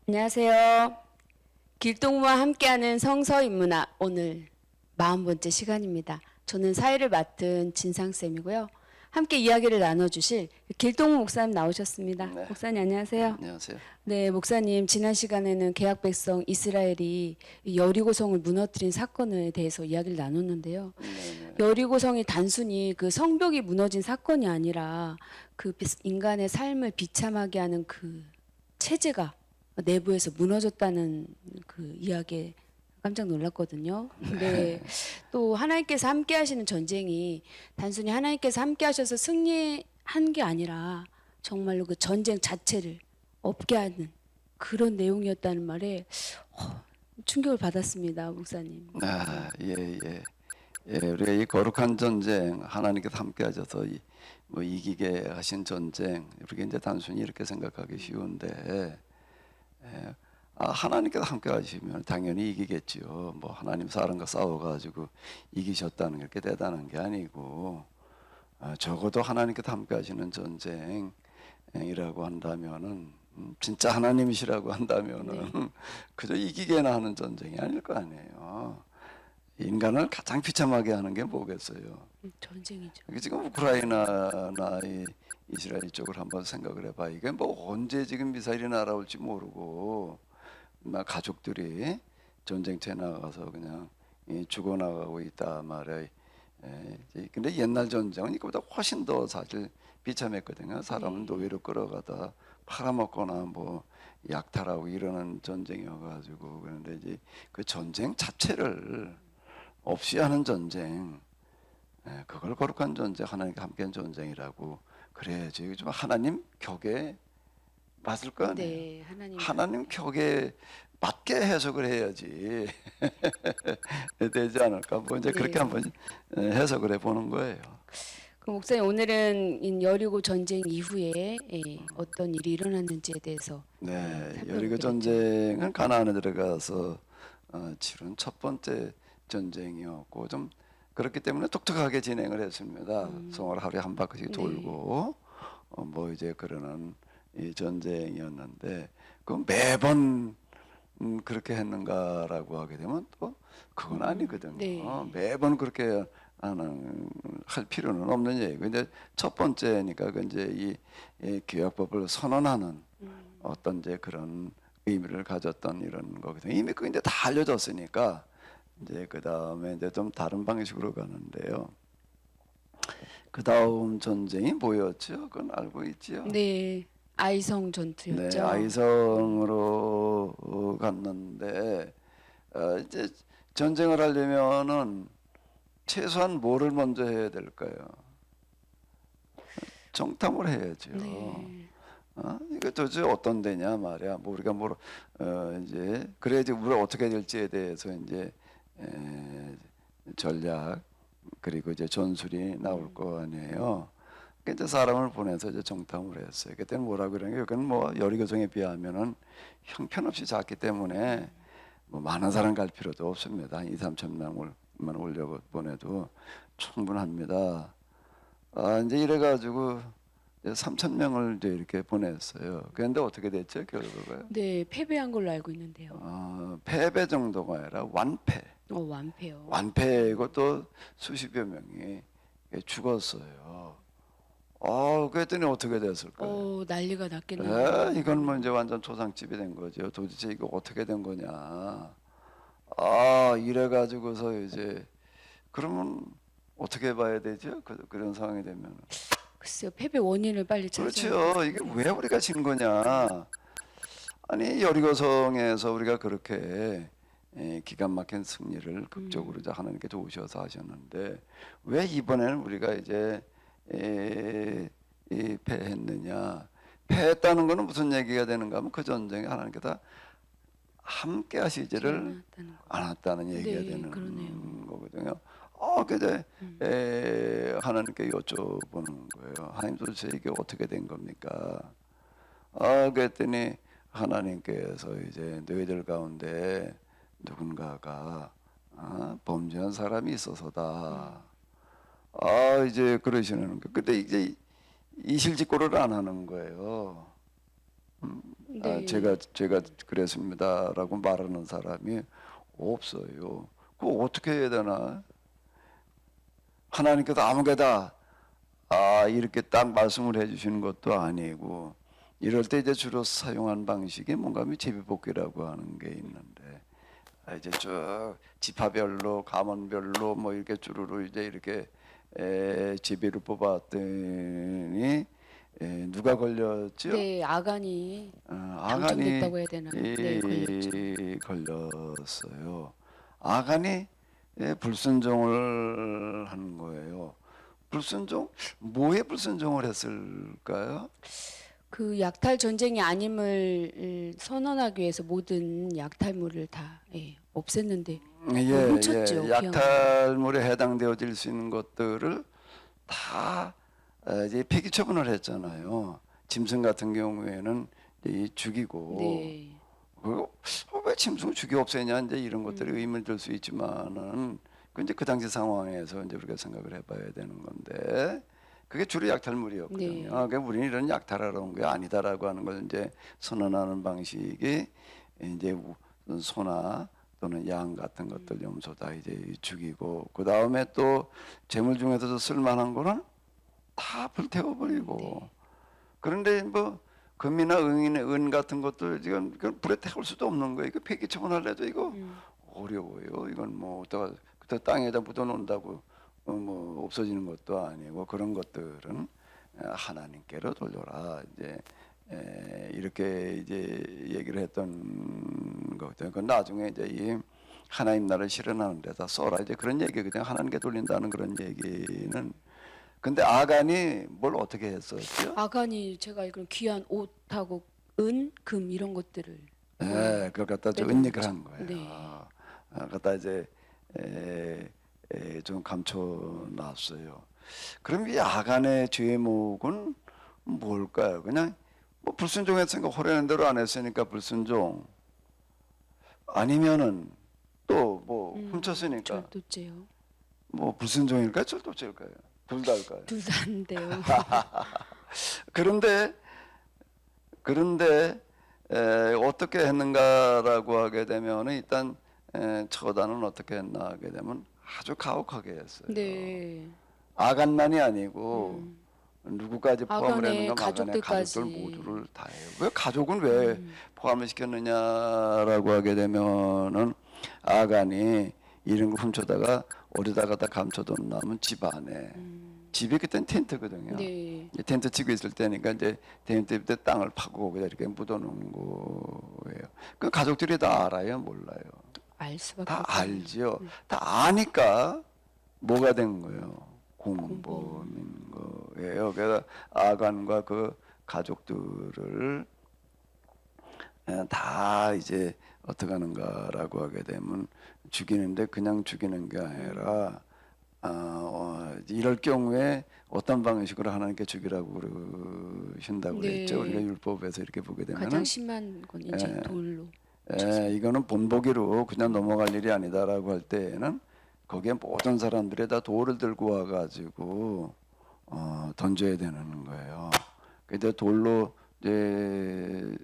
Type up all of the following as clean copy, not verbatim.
안녕하세요. 길동무와 함께하는 성서인문화 오늘 40번째 시간입니다. 저는 사회를 맡은 진상쌤이고요. 함께 이야기를 나눠주실 길동무 목사님 나오셨습니다. 네. 목사님 안녕하세요. 안녕하세요. 네, 목사님 지난 시간에는 개약 백성 이스라엘이 여리고성을 무너뜨린 사건에 대해서 이야기를 나눴는데요. 네. 여리고성이 단순히 그 성벽이 무너진 사건이 아니라 그 인간의 삶을 비참하게 하는 그 체제가 내부에서 무너졌다는 그 이야기에 깜짝 놀랐거든요. 네. 또 하나님께서 함께 하시는 전쟁이 단순히 하나님께서 함께 하셔서 승리한 게 아니라 정말로 그 전쟁 자체를 없게 하는 그런 내용이었다는 말에 충격을 받았습니다, 목사님. 예. 우리가 이 거룩한 전쟁, 하나님께서 함께 하셔서 뭐 이기게 하신 전쟁, 우리가 이제 단순히 이렇게 생각하기 쉬운데, 하나님께서 함께 하시면 당연히 이기겠지요. 뭐 하나님 사람과 싸워가지고 이기셨다는 게 그렇게 대단한 게 아니고, 적어도 하나님께서 함께 하시는 전쟁이라고 한다면은, 진짜 하나님이시라고 한다면은 그저 이기게나 하는 전쟁이 아닐 거 아니에요. 인간을 가장 비참하게 하는 게 뭐겠어요? 전쟁이죠. 지금 우크라이나나 이스라엘 쪽을 한번 생각을 해봐. 이게 뭐 언제 지금 미사일이 날아올지 모르고 막 가족들이 전쟁터에 나가서 그냥 죽어나가고 있다 말이야. 근데 옛날 전쟁은 이거보다 훨씬 더 사실 비참했거든요. 사람을 노예로 끌어가다 팔아먹거나 뭐 약탈하고 이러는 전쟁이어가지고. 그런데 이제 그 전쟁 자체를 없이 하는 전쟁, 그걸 거룩한 전쟁, 하나님과 함께한 전쟁이라고 그래야지. 좀 하나님 격에 맞을 거 아니에요. 네, 하나님 격에 맞게 해석을 해야지 되지 않을까. 뭐 이제 그렇게 한번 해석을 해보는 거예요. 그 목사님 오늘은 여리고 전쟁 이후에 어떤 일이 일어났는지에 대해서 여리고 전쟁은 가나안에 들어가서 치른 첫 번째 전쟁이었고 좀 그렇기 때문에 독특하게 진행을 했습니다. 성을 하루에 한 바퀴씩 돌고 뭐 이제 그러는 이 전쟁이었는데 그 매번 그렇게 했는가라고 하게 되면 또 그건 아니거든요. 네. 매번 그렇게 할 필요는 없는 얘기고 이제 첫 번째니까 그 이제 이 규약법을 선언하는 어떤 이제 그런 의미를 가졌던 이런 거거든요. 이미 그 이제 다 알려졌으니까 이제 그 다음에 이제 좀 다른 방식으로 가는데요. 그 다음 전쟁이 뭐였죠? 그건 알고 있지요? 네, 아이성 전투였죠. 네, 아이성으로 갔는데 이제 전쟁을 하려면은 최소한 뭐를 먼저 해야 될까요? 정탐을 해야죠. 네. 이거 도대체 어떤 데냐 말이야. 뭐 우리가 이제 그래야지 우리가 어떻게 될지에 대해서 이제 전략 그리고 이제 전술이 나올 거 아니에요. 그러니까 이제 사람을 보내서 이제 정탐을 했어요. 그때는 뭐라고 그러냐? 그건 뭐 여리고성에 비하면은 형편없이 작기 때문에 뭐 많은 사람 갈 필요도 없습니다. 한 2, 3천 명만 올려 보내도 충분합니다. 이제 이래가지고 3천 명을 이제 이렇게 보냈어요. 그런데 어떻게 됐죠? 결과가요? 네, 패배한 걸로 알고 있는데요. 패배 정도가 아니라 완패. 완패요. 완패이고 또 수십여 명이 죽었어요. 그랬더니 어떻게 됐을까요? 난리가 났겠네요. 이건 뭐 이제 완전 초상집이 된 거죠. 도대체 이거 어떻게 된 거냐? 이래가지고서 이제 그러면 어떻게 봐야 되죠? 그런 상황이 되면. 글쎄요, 패배 원인을 빨리 찾아야 그렇죠. 이게 왜 우리가 진 거냐? 아니 여리고성에서 우리가 그렇게 기가 막힌 승리를 극적으로 이제 하나님께 도우셔서 하셨는데 왜 이번에는 우리가 이제 패했느냐? 패했다는 것은 무슨 얘기가 되는가 하면 그 전쟁에 하나님께서 함께 하시지를 않았다는 얘기가 되는 그러네요. 거거든요. 근데 하나님께 여쭤보는 거예요. 하나님 도대체 이게 어떻게 된 겁니까? 그랬더니 하나님께서 이제 너희들 가운데 누군가가 범죄한 사람이 있어서다. 이제 그러시는 거. 근데 이제 이실직고를 안 하는 거예요. 네. 제가 그랬습니다라고 말하는 사람이 없어요. 그거 어떻게 해야 되나? 하나님께서 아무개다 이렇게 딱 말씀을 해주시는 것도 아니고 이럴 때 이제 주로 사용한 방식이 뭔가 하면 제비뽑기라고 하는 게 있는데 이제 쭉 지파별로 가문별로 뭐 이렇게 주루루 이제 이렇게 제비를 뽑았더니 누가 걸렸죠? 네, 아간이 아간이 당첨됐다고 해야 되나요? 네, 걸렸죠. 걸렸어요. 아간이 불순종을 한 거예요. 불순종? 뭐에 불순종을 했을까요? 그 약탈 전쟁이 아님을 선언하기 위해서 모든 약탈물을 다 없앴는데 훔쳤죠. 귀한 약탈물에 해당되어질 수 있는 것들을 다 이제 폐기 처분을 했잖아요. 짐승 같은 경우에는 이제 죽이고 네. 그리고 왜 짐승 죽이 없애냐 이제 이런 것들이 의문을 들 수 있지만은 그 이제 그 당시 상황에서 이제 우리가 생각을 해봐야 되는 건데 그게 주로 약탈물이었거든요. 네. 그러니까 우리는 이런 약탈하러 온 게 아니다라고 하는 걸 이제 선언하는 방식이 이제 소나 또는 양 같은 것들 염소 다 이제 죽이고 그 다음에 또 재물 중에서도 쓸만한 거는 다 불태워버리고 네. 그런데 뭐 금이나 은 같은 것도 지금 불에 태울 수도 없는 거예요. 이거 폐기 처분하려도 이거 어려워요. 이건 뭐 어디다가 그때 땅에다 묻어놓는다고 뭐 없어지는 것도 아니고 그런 것들은 하나님께로 돌려라 이제 이렇게 이제 얘기를 했던 거거든요. 그 나중에 이제 이 하나님 나라를 실현하는 데다 써라 이제 그런 얘기거든요. 하나님께 돌린다는 그런 얘기는. 근데 아간이 뭘 어떻게 했었죠? 아간이 제가 알기로는 귀한 옷하고 은, 금 이런 것들을 그걸 갖다 좀 빼앗는 은닉을 거죠. 한 거예요. 네. 갖다 이제 좀 감춰놨어요. 그럼 이 아간의 제목은 뭘까요? 그냥 뭐 불순종했으니까 호려는 대로 안 했으니까 불순종 아니면은 또 뭐 훔쳤으니까 절도죄요. 뭐 불순종일까요? 절도죄일까요? 둘 다일까요? 둘 다인데요. 그런데 어떻게 했는가라고 하게 되면 일단 처단은 어떻게 했나 하게 되면 아주 가혹하게 했어요. 네. 아간만이 아니고 누구까지 포함을 아간의 했는가 아간의 가족들까지. 가족들 모두를 다 해요. 왜 가족은 왜 포함을 시켰느냐라고 하게 되면은 아간이 이런 거 훔쳐다가 어디다가 다 감춰둔 다음은 집 안에 집이 그땐 텐트거든요. 네. 이제 텐트 치고 있을 때니까 이제 텐트 밑에 땅을 파고 그냥 이렇게 묻어놓은 거예요. 그 가족들이 다 알아요, 몰라요? 알 수밖에 다 없어요. 알지요. 다 아니까 뭐가 된 거예요? 공범인 거예요. 그래서 아간과 그 가족들을 다 이제 어떻게 하는가라고 하게 되면 죽이는데 그냥 죽이는 게 아니라 이럴 경우에 어떤 방식으로 하나님께 죽이라고 그러신다고 네. 그랬죠. 우리가 율법에서 이렇게 보게 되면은 가장 심한 건 이제 예. 돌로. 이거는 본보기로 그냥 넘어갈 일이 아니다라고 할 때에는 거기에 모든 사람들이 다 돌을 들고 와가지고 던져야 되는 거예요. 근데 돌로 이제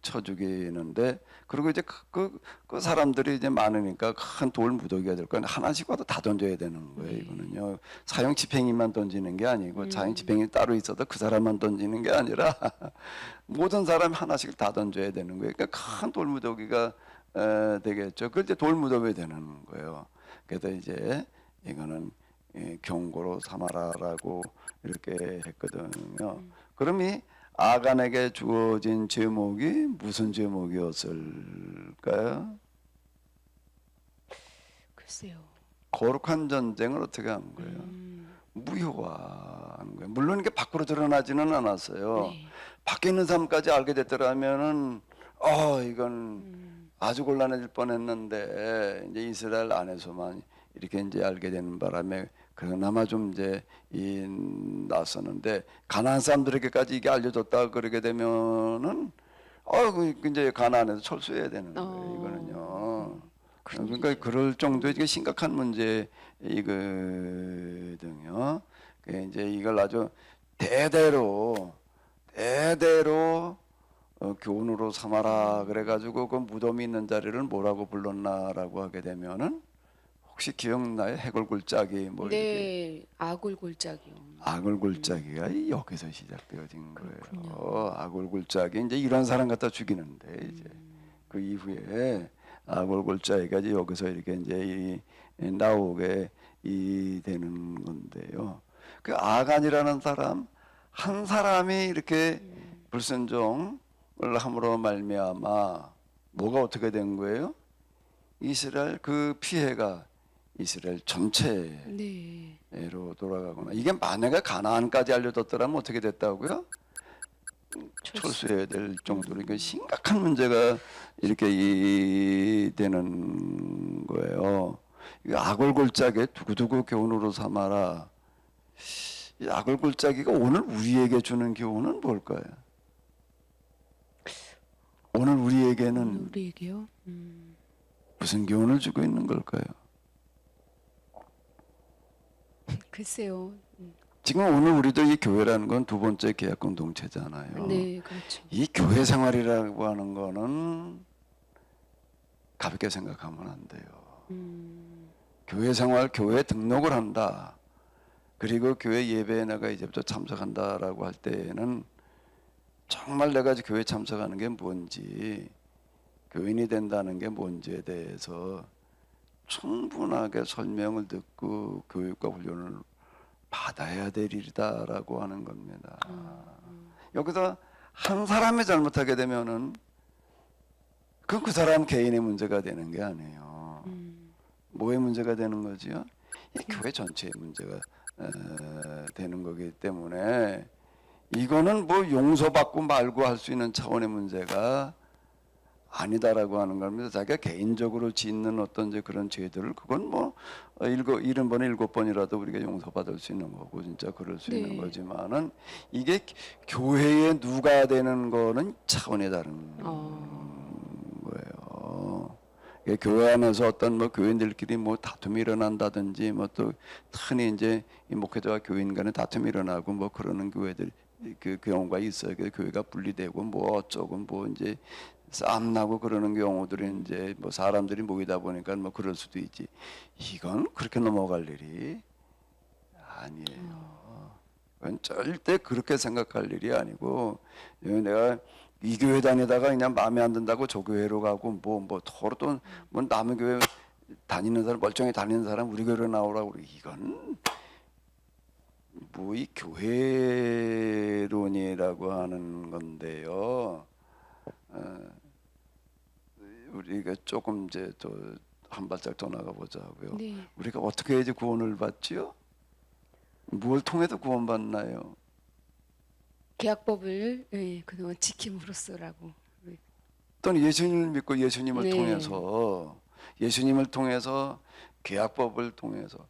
쳐 죽이는데 그리고 이제 그 사람들이 이제 많으니까 큰 돌 무더기가 될 거는 하나씩 와도 다 던져야 되는 거예요. 이거는요 사형 집행인만 던지는 게 아니고 사형 집행이 따로 있어도 그 사람만 던지는 게 아니라 모든 사람 하나씩 다 던져야 되는 거예요. 그러니까 큰 돌 무더기가 되겠죠. 그걸 이제 돌 무더기 되는 거예요. 그래서 이제 이거는 경고로 삼아라라고 이렇게 했거든요. 그럼 이 아간에게 주어진 제목이 무슨 제목이었을까요? 글쎄요. 거룩한 전쟁을 어떻게 한 거예요? 무효화한 거예요. 물론 이게 밖으로 드러나지는 않았어요. 네. 밖에 있는 사람까지 알게 됐더라면은 이건 아주 곤란해질 뻔했는데 이제 이스라엘 안에서만 이렇게 이제 알게 되는 바람에 그나마 좀 이제 낯섰는데 가나안 사람들에게까지 이게 알려졌다 그러게 되면은 이제 가나안에서 철수해야 되는 거예요. 이거는요. 그러니까 그럴 정도의 이게 심각한 문제이거든요. 이제 이걸 아주 대대로 교훈으로 삼아라 그래가지고 그 무덤이 있는 자리를 뭐라고 불렀나라고 하게 되면은 혹시 기억나요? 해골굴짜기 뭐 이렇게 네, 아골골짜기요. 아골굴짜기가 여기서 시작되어진 그렇군요. 거예요. 아골굴짜기 이제 이런 사람 갖다 죽이는데 이제 그 이후에 아골골짜기가 이제 여기서 이렇게 이제 나오게 되는 건데요. 그 아간이라는 사람 한 사람이 이렇게 불순종을 함으로 말미암아 뭐가 어떻게 된 거예요? 이스라엘 그 피해가 이스라엘 전체로 네. 돌아가거나 이게 만약에 가나안까지 알려졌더라면 어떻게 됐다고요? 철수해야 될 정도로 이게 심각한 문제가 이렇게 되는 거예요. 이 아골골짜기 두고두고 교훈으로 삼아라. 이 아골골짜기가 오늘 우리에게 주는 교훈은 뭘까요? 오늘 우리에게는 우리에게요? 무슨 교훈을 주고 있는 걸까요? 글쎄요. 지금 오늘 우리도 이 교회라는 건 두 번째 계약 공동체잖아요. 네, 그렇죠. 이 교회 생활이라고 하는 거는 가볍게 생각하면 안 돼요. 교회 생활, 교회 등록을 한다. 그리고 교회 예배에 내가 이제부터 참석한다라고 할 때에는 정말 내가 교회 참석하는 게 뭔지, 교인이 된다는 게 뭔지에 대해서 충분하게 설명을 듣고 교육과 훈련을 받아야 될 일이다라고 하는 겁니다. 여기서 한 사람이 잘못하게 되면은 그 사람 개인의 문제가 되는 게 아니에요. 뭐의 문제가 되는 거지요? 이 교회 전체의 문제가 되는 거기 때문에 이거는 뭐 용서받고 말고 할 수 있는 차원의 문제가 아니다라고 하는 겁니다. 자기가 개인적으로 짓는 어떤 이제 그런 죄들을 그건 뭐 70번에 7번이라도 우리가 용서받을 수 있는 거고 진짜 그럴 수 있는 네. 거지만은 이게 교회에 누가 되는 거는 차원이 다른 거예요. 이게 교회 안에서 어떤 뭐 교인들끼리 뭐 다툼이 일어난다든지 뭐 또 흔히 이제 이 목회자와 교인 간에 다툼이 일어나고 뭐 그러는 교회들 그 경우가 있어요. 그 교회가 분리되고 뭐 어쩌고 뭐 이제 싸움 나고 그러는 경우들이 이제 뭐 사람들이 모이다 보니까 뭐 그럴 수도 있지. 이건 그렇게 넘어갈 일이 아니에요. 그건 절대 그렇게 생각할 일이 아니고 내가 이 교회 다니다가 그냥 마음에 안 든다고 저 교회로 가고 뭐 서로 또 뭐 남의 교회 다니는 사람 멀쩡히 다니는 사람 우리 교회로 나오라고 그래. 이건 뭐 이 교회론이라고 하는 건데요. 우리가 조금 이제 또 한 발짝 더 나가 보자고요. 네. 우리가 어떻게 해야지 구원을 받지요? 무엇을 통해서 구원받나요? 계약법을 그동안 지킴으로써라고. 또는 예수님을 믿고 예수님을 네. 통해서 계약법을 통해서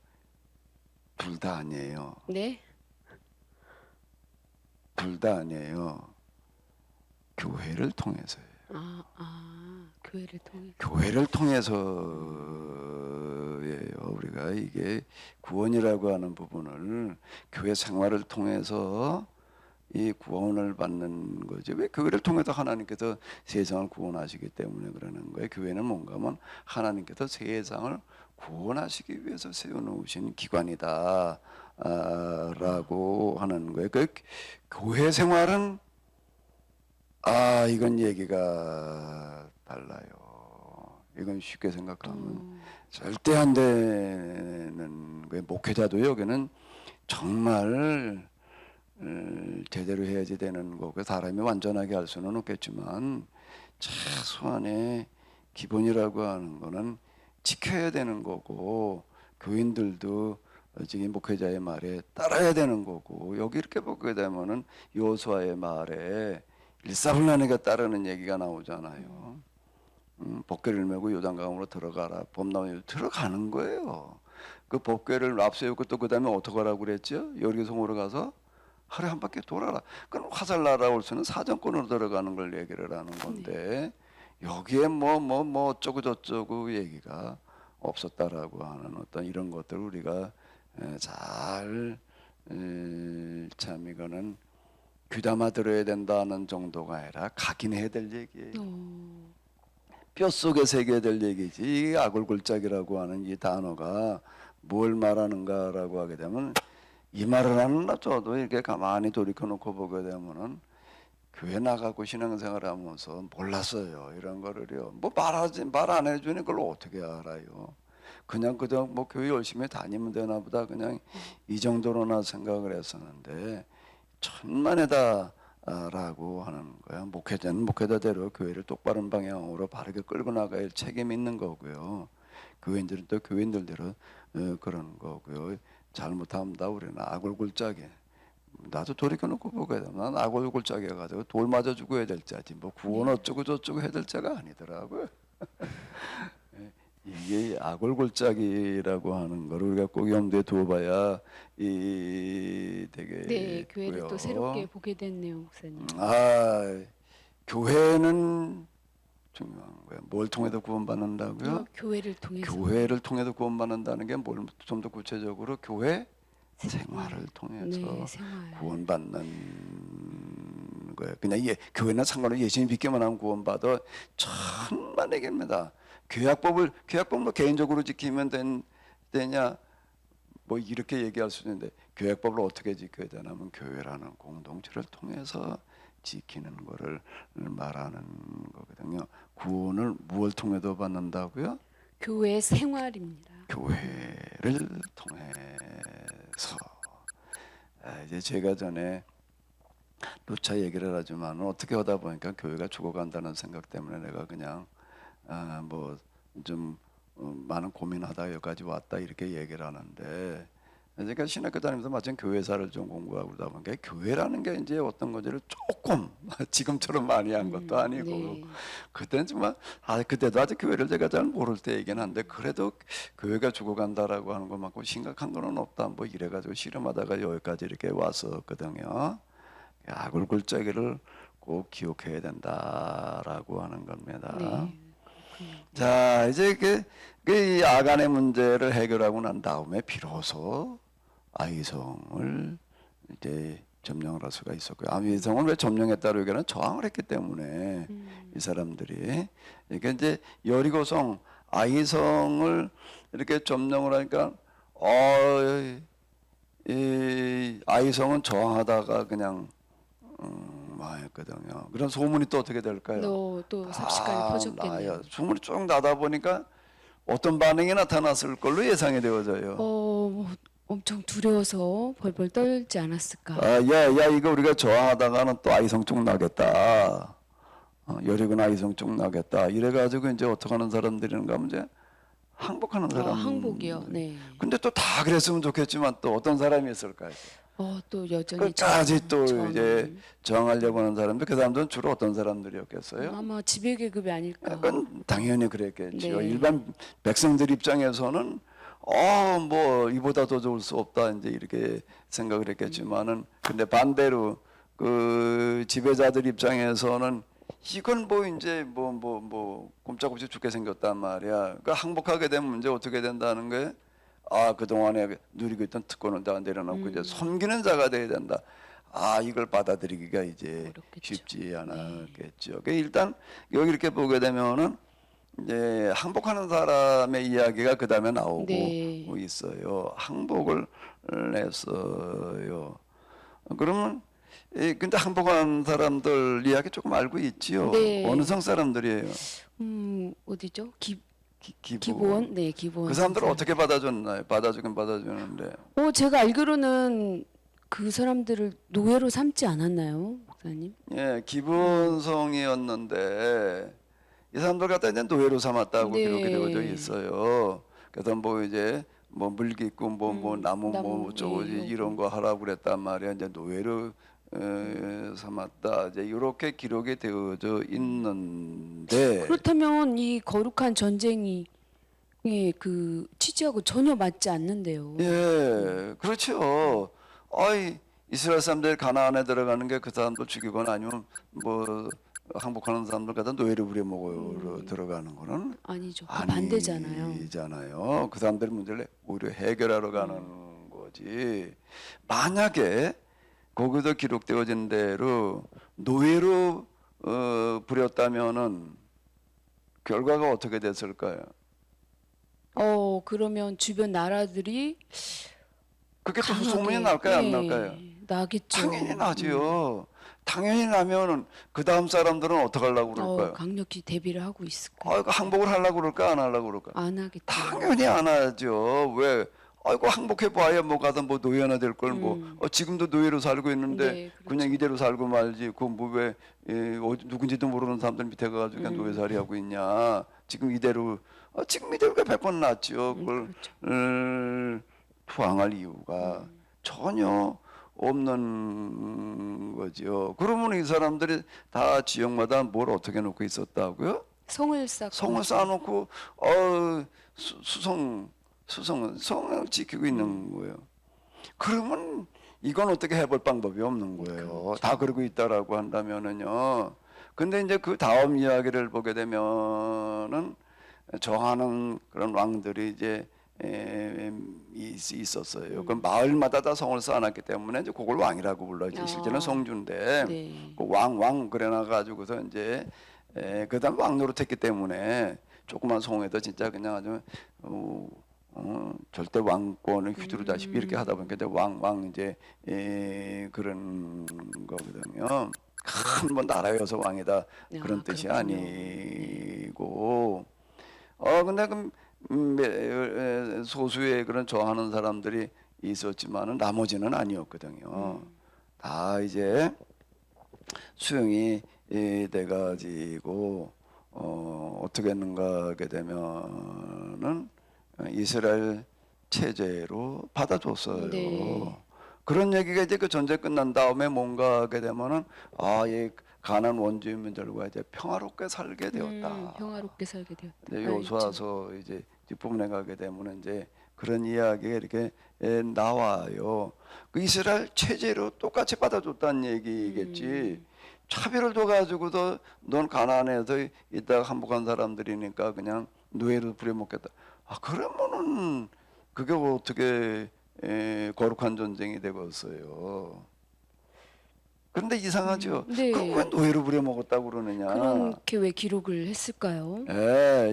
둘 다 아니에요. 네. 둘 다 아니에요. 교회를 통해서요. 교회를 통해. 교회를 통해서예요. 우리가 이게 구원이라고 하는 부분을 교회 생활을 통해서 이 구원을 받는 거죠. 왜 교회를 통해서 하나님께서 세상을 구원하시기 때문에 그러는 거예요. 교회는 뭔가 하면 하나님께서 세상을 구원하시기 위해서 세워놓으신 기관이다 라고 하는 거예요. 그 교회 생활은 이건 얘기가 달라요. 이건 쉽게 생각하면 절대 안 되는 거예요. 목회자도 여기는 정말 제대로 해야지 되는 거고 사람이 완전하게 할 수는 없겠지만 최소한의 기본이라고 하는 거는 지켜야 되는 거고 교인들도 지금 목회자의 말에 따라야 되는 거고 여기 이렇게 보게 되면은 여호수아의 말에 일사불란하게 따르는 얘기가 나오잖아요. 법궤를 메고 요단강으로 들어가라. 봄나무 들어가는 거예요. 그 법궤를 앞세우고 또 그다음에 어떻게 하라고 그랬죠? 여리고성으로 가서 하루에 한 바퀴 돌아라. 그럼 화살 날아올 수는 사정권으로 들어가는 걸 얘기를 하는 건데 여기에 뭐 어쩌고 저쩌고 얘기가 없었다라고 하는 어떤 이런 것들을 우리가 잘 참 이거는 귀담아 들어야 된다는 정도가 아니라 각인해야 될 얘기예요. 어, 뼛속에 새겨야 될 얘기지. 이 아골골짝이라고 하는 이 단어가 뭘 말하는가라고 하게 되면 이 말을 하는 저도 이렇게 가만히 돌이켜놓고 보게 되면은 교회 나가고 신앙생활 하면서 몰랐어요. 이런 거를요. 뭐 말 안 해주니 그걸 어떻게 알아요. 그냥 그저 뭐 교회 열심히 다니면 되나 보다 그냥 이 정도로나 생각을 했었는데 천만에다 라고 하는 거야. 목회자는 목회자대로 교회를 똑바른 방향으로 바르게 끌고 나가야 책임이 있는 거고요. 교인들은 또 교인들대로 그런 거고요. 잘못하면 다 우리는 아골골짜기. 나도 돌이켜놓고 보게 되면 난 아골골짜기 해가지고 돌 맞아 죽어야 될 자지 뭐 구원 어쩌고 저쩌고 해야 될 자가 아니더라고요. 이게 아골골짜기라고 하는 걸 우리가 꼭 염두에 두어봐야 이 되게 네, 교회를 있고요. 또 새롭게 보게 됐네요, 목사님. 교회는 중요한 거예요. 뭘 통해서 구원받는다고요? 교회를 통해서. 교회를 통해서 구원받는다는 게 뭘 좀 더 구체적으로 교회 생활을 통해서 네, 생활. 구원받는 거예요. 그냥 교회나 상관없이 예수님 믿기만 하면 구원받아 천만에게입니다. 교약법을 개인적으로 지키면 되냐? 뭐 이렇게 얘기할 수 있는데 교약법을 어떻게 지켜야 되냐면 교회라는 공동체를 통해서 지키는 거를 말하는 거거든요. 구원을 무엇을 통해서 받는다고요? 교회 생활입니다. 교회를 통해서. 이제 제가 전에 누차 얘기를 하지만 어떻게 하다 보니까 교회가 죽어간다는 생각 때문에 내가 그냥 뭐 좀 많은 고민하다 여기까지 왔다 이렇게 얘기를 하는데 제가 신학교 다니면서 마침 교회사를 좀 공부하고 그러다 보니까 교회라는 게 이제 어떤 건지를 조금 지금처럼 많이 한 것도 아니고 네. 그때는 정말 그때도 아직 교회를 제가 잘 모를 때이긴 한데 그래도 교회가 죽어간다라고 하는 것만큼 심각한 거는 없다 뭐 이래가지고 씨름하다가 여기까지 이렇게 왔었거든요. 아굴굴짜기를 꼭 기억해야 된다라고 하는 겁니다. 네. 그렇군요. 자, 이제 이 아간의 문제를 해결하고 난 다음에 비로소 아이성을 이제 점령을 할 수가 있었고요. 아이성을 왜 점령했다고 얘기하는 저항을 했기 때문에 이 사람들이 이게 이제 여리고성 아이성을 이렇게 점령을 하니까 이 아이성은 저항하다가 그냥 망했거든요. 그런 소문이 또 어떻게 될까요? 또 삽시간에 퍼졌겠네요. 소문이 쭉 나다 보니까 어떤 반응이 나타났을 걸로 예상이 되어져요. 뭐 엄청 두려워서 벌벌 떨지 않았을까. 야, 이거 우리가 저항하다가는 또 아이성 쪽 나겠다. 여리고는 아이성 쪽 나겠다. 이래가지고 이제 어떻게 하는 사람들인가 하면 이제 항복하는 사람. 항복이요. 네. 근데 또 다 그랬으면 좋겠지만 또 어떤 사람이 있을까요? 또 여전히 끝까지 또 저항. 이제 저항하려고 하는 사람들 그 사람들은 주로 어떤 사람들이었겠어요? 아마 지배계급이 아닐까. 그건 당연히 그랬겠죠. 네. 일반 백성들 입장에서는 뭐 이보다 더 좋을 수 없다 이제 이렇게 생각을 했겠지만은 근데 반대로 그 지배자들 입장에서는 이건 뭐 이제 뭐 꼼짝없이 죽게 생겼단 말이야. 그 항복하게 되면 이제 어떻게 된다는 거예요? 그동안에 누리고 있던 특권을 다 내려놓고 이제 섬기는 자가 돼야 된다. 이걸 받아들이기가 이제 어렵겠죠. 쉽지 않았겠죠. 일단 여기 이렇게 보게 되면은 이제 항복하는 사람의 이야기가 그 다음에 나오고 네. 있어요. 항복을 했어요. 그러면 근데 항복한 사람들 이야기 조금 알고 있지요. 네. 어느 성 사람들이에요? 어디죠? 기본. 기본. 네, 기본. 그 사람들을 선생. 어떻게 받아줬나요? 받아주긴 받아주는데. 제가 알기로는 그 사람들을 노예로 삼지 않았나요, 목사님? 예, 기본성이었는데 이 사람들 갖다 이제 노예로 삼았다고 네. 기록이 되어져 있어요. 그래서 뭐 이제 뭐 물기 있고 뭐 나무 뭐 어쩌고 예, 이런 거 하라고 그랬단 말이야. 이제 노예로 삼았다. 이제 이렇게 기록이 되어져 있는데 그렇다면 이 거룩한 전쟁이 그 취지하고 전혀 맞지 않는데요. 예, 그렇죠. 이스라엘 사람들 가나안에 들어가는 게 그 사람들 죽이거나 아니면 뭐 항복하는 사람들 갖다 노예로 부려먹으러 들어가는 거는 아니죠. 그 반대잖아요. 아니잖아요. 그 사람들 문제를 오히려 해결하러 가는 거지. 만약에 거기서 기록되어진 대로 노예로 부렸다면은 결과가 어떻게 됐을까요? 그러면 주변 나라들이 그게 또 강하게, 소문이 날까요, 안 예, 날까요? 나겠죠. 당연히 나지요. 당연히 나면은 그 다음 사람들은 어떻게 하려고 그럴까요? 강력히 대비를 하고 있을 거예요. 아이고 항복을 하려고 그럴까 안 하려고 그럴까? 안 하겠죠. 당연히 안 하죠. 왜? 아이고 항복해봐야 뭐 가서 뭐 노예나 될 걸 뭐 지금도 노예로 살고 있는데 네, 그렇죠. 그냥 이대로 살고 말지. 그 뭐 왜 누군지도 모르는 사람들 밑에 가가지고 그냥 노예살이 하고 있냐. 지금 이대로 지금 이대로 100번 낫죠. 그걸 그렇죠. 투항할 이유가 전혀 없는 거죠. 그러면 이 사람들이 다 지역마다 뭘 어떻게 놓고 있었다고요? 성을 쌓고 성을 쌓아놓고 성을 지키고 있는 거예요. 그러면 이건 어떻게 해볼 방법이 없는 거예요. 다 그러고 있다라고 한다면은요. 근데 이제 그 다음 이야기를 보게 되면은 정하는 그런 왕들이 이제 있었어요. 그 마을마다 다 성을 쌓아놨기 때문에 이제 그걸 왕이라고 불러지. 실제는 성주인데 네. 그 왕 그래놔 가지고서 이제 그다음 왕 노릇했기 때문에 조그만 성에도 진짜 그냥 아주 절대 왕권을 휘두르다시피 이렇게 하다 보니까 이제 왕 이제 그런 거거든요. 큰 뭐 나라여서 왕이다 그런 뜻이 그렇군요. 아니고 근데 그 소수의 그런 저하는 사람들이 있었지만은 나머지는 아니었거든요. 다 이제 수용이 돼가지고 어떻게 했는가 하게 되면은 이스라엘 체제로 받아줬어요. 네. 그런 얘기가 이제 그 전쟁 끝난 다음에 뭔가 하게 되면은 이 가나안 원주민들과 이제 평화롭게 살게 되었다. 평화롭게 살게 되었다. 이제 요소와서 이제 뒷부분에 가게 되면 이제 그런 이야기가 이렇게 나와요. 그 이스라엘 체제로 똑같이 받아줬다는 얘기겠지. 차별을 둬가지고도 넌 가나안에서 있다가 항복한 사람들이니까 그냥 노예로 부려먹겠다. 그러면은 그게 어떻게 거룩한 전쟁이 되겠어요. 그런데 이상하죠. 네. 그왜 노예로 부려먹었다고 그러느냐. 그렇게 왜 기록을 했을까요?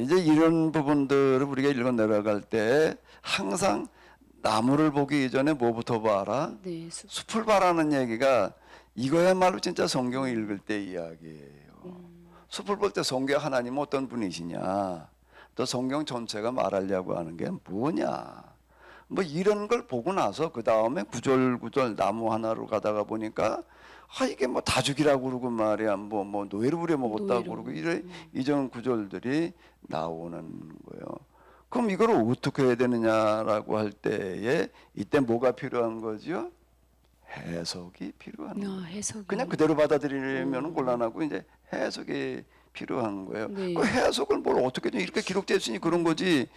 이제 이런 부분들을 우리가 읽어 내려갈 때 항상 나무를 보기 이전에 뭐부터 봐라? 네. 숲을 봐라는 얘기가 이거야말로 진짜 성경을 읽을 때 이야기예요. 숲을 볼 때 성경 하나님은 어떤 분이시냐? 또 성경 전체가 말하려고 하는 게 뭐냐? 뭐 이런 걸 보고 나서 그 다음에 구절구절 나무 하나로 가다가 보니까 이게 뭐 다죽이라고 그러고 말이야 뭐 노예로 부려먹었다고 그러고 이런 구절들이 나오는 거예요. 그럼 이걸 어떻게 해야 되느냐라고 할 때에 이때 뭐가 필요한 거죠? 해석이 필요한 거예요. 해석이. 그냥 그대로 받아들이려면 곤란하고 이제 해석이 필요한 거예요. 네. 그 해석을 뭘 어떻게 이렇게 기록됐으니 그런 거지.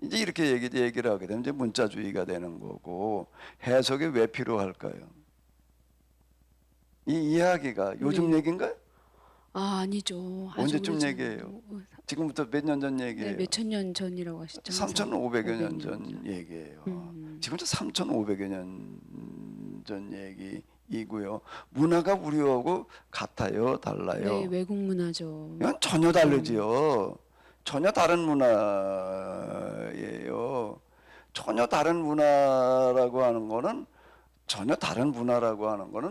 이제 이렇게 얘기를 하게 되면 이제 문자주의가 되는 거고 해석이 왜 필요할까요? 이 이야기가 요즘 얘기인가요? 아니죠. 아주 언제쯤 오래전. 얘기예요? 지금부터 몇 년 전 얘기예요? 네, 몇천 년 전이라고 하시죠. 3,500여 년 500년 전 얘기예요. 음. 지금부터 3,500여 년 전 얘기이고요. 문화가 우리하고 같아요, 달라요? 네, 외국 문화죠. 이건 전혀 다르지요. 전혀 다른 문화예요. 전혀 다른 문화라고 하는 거는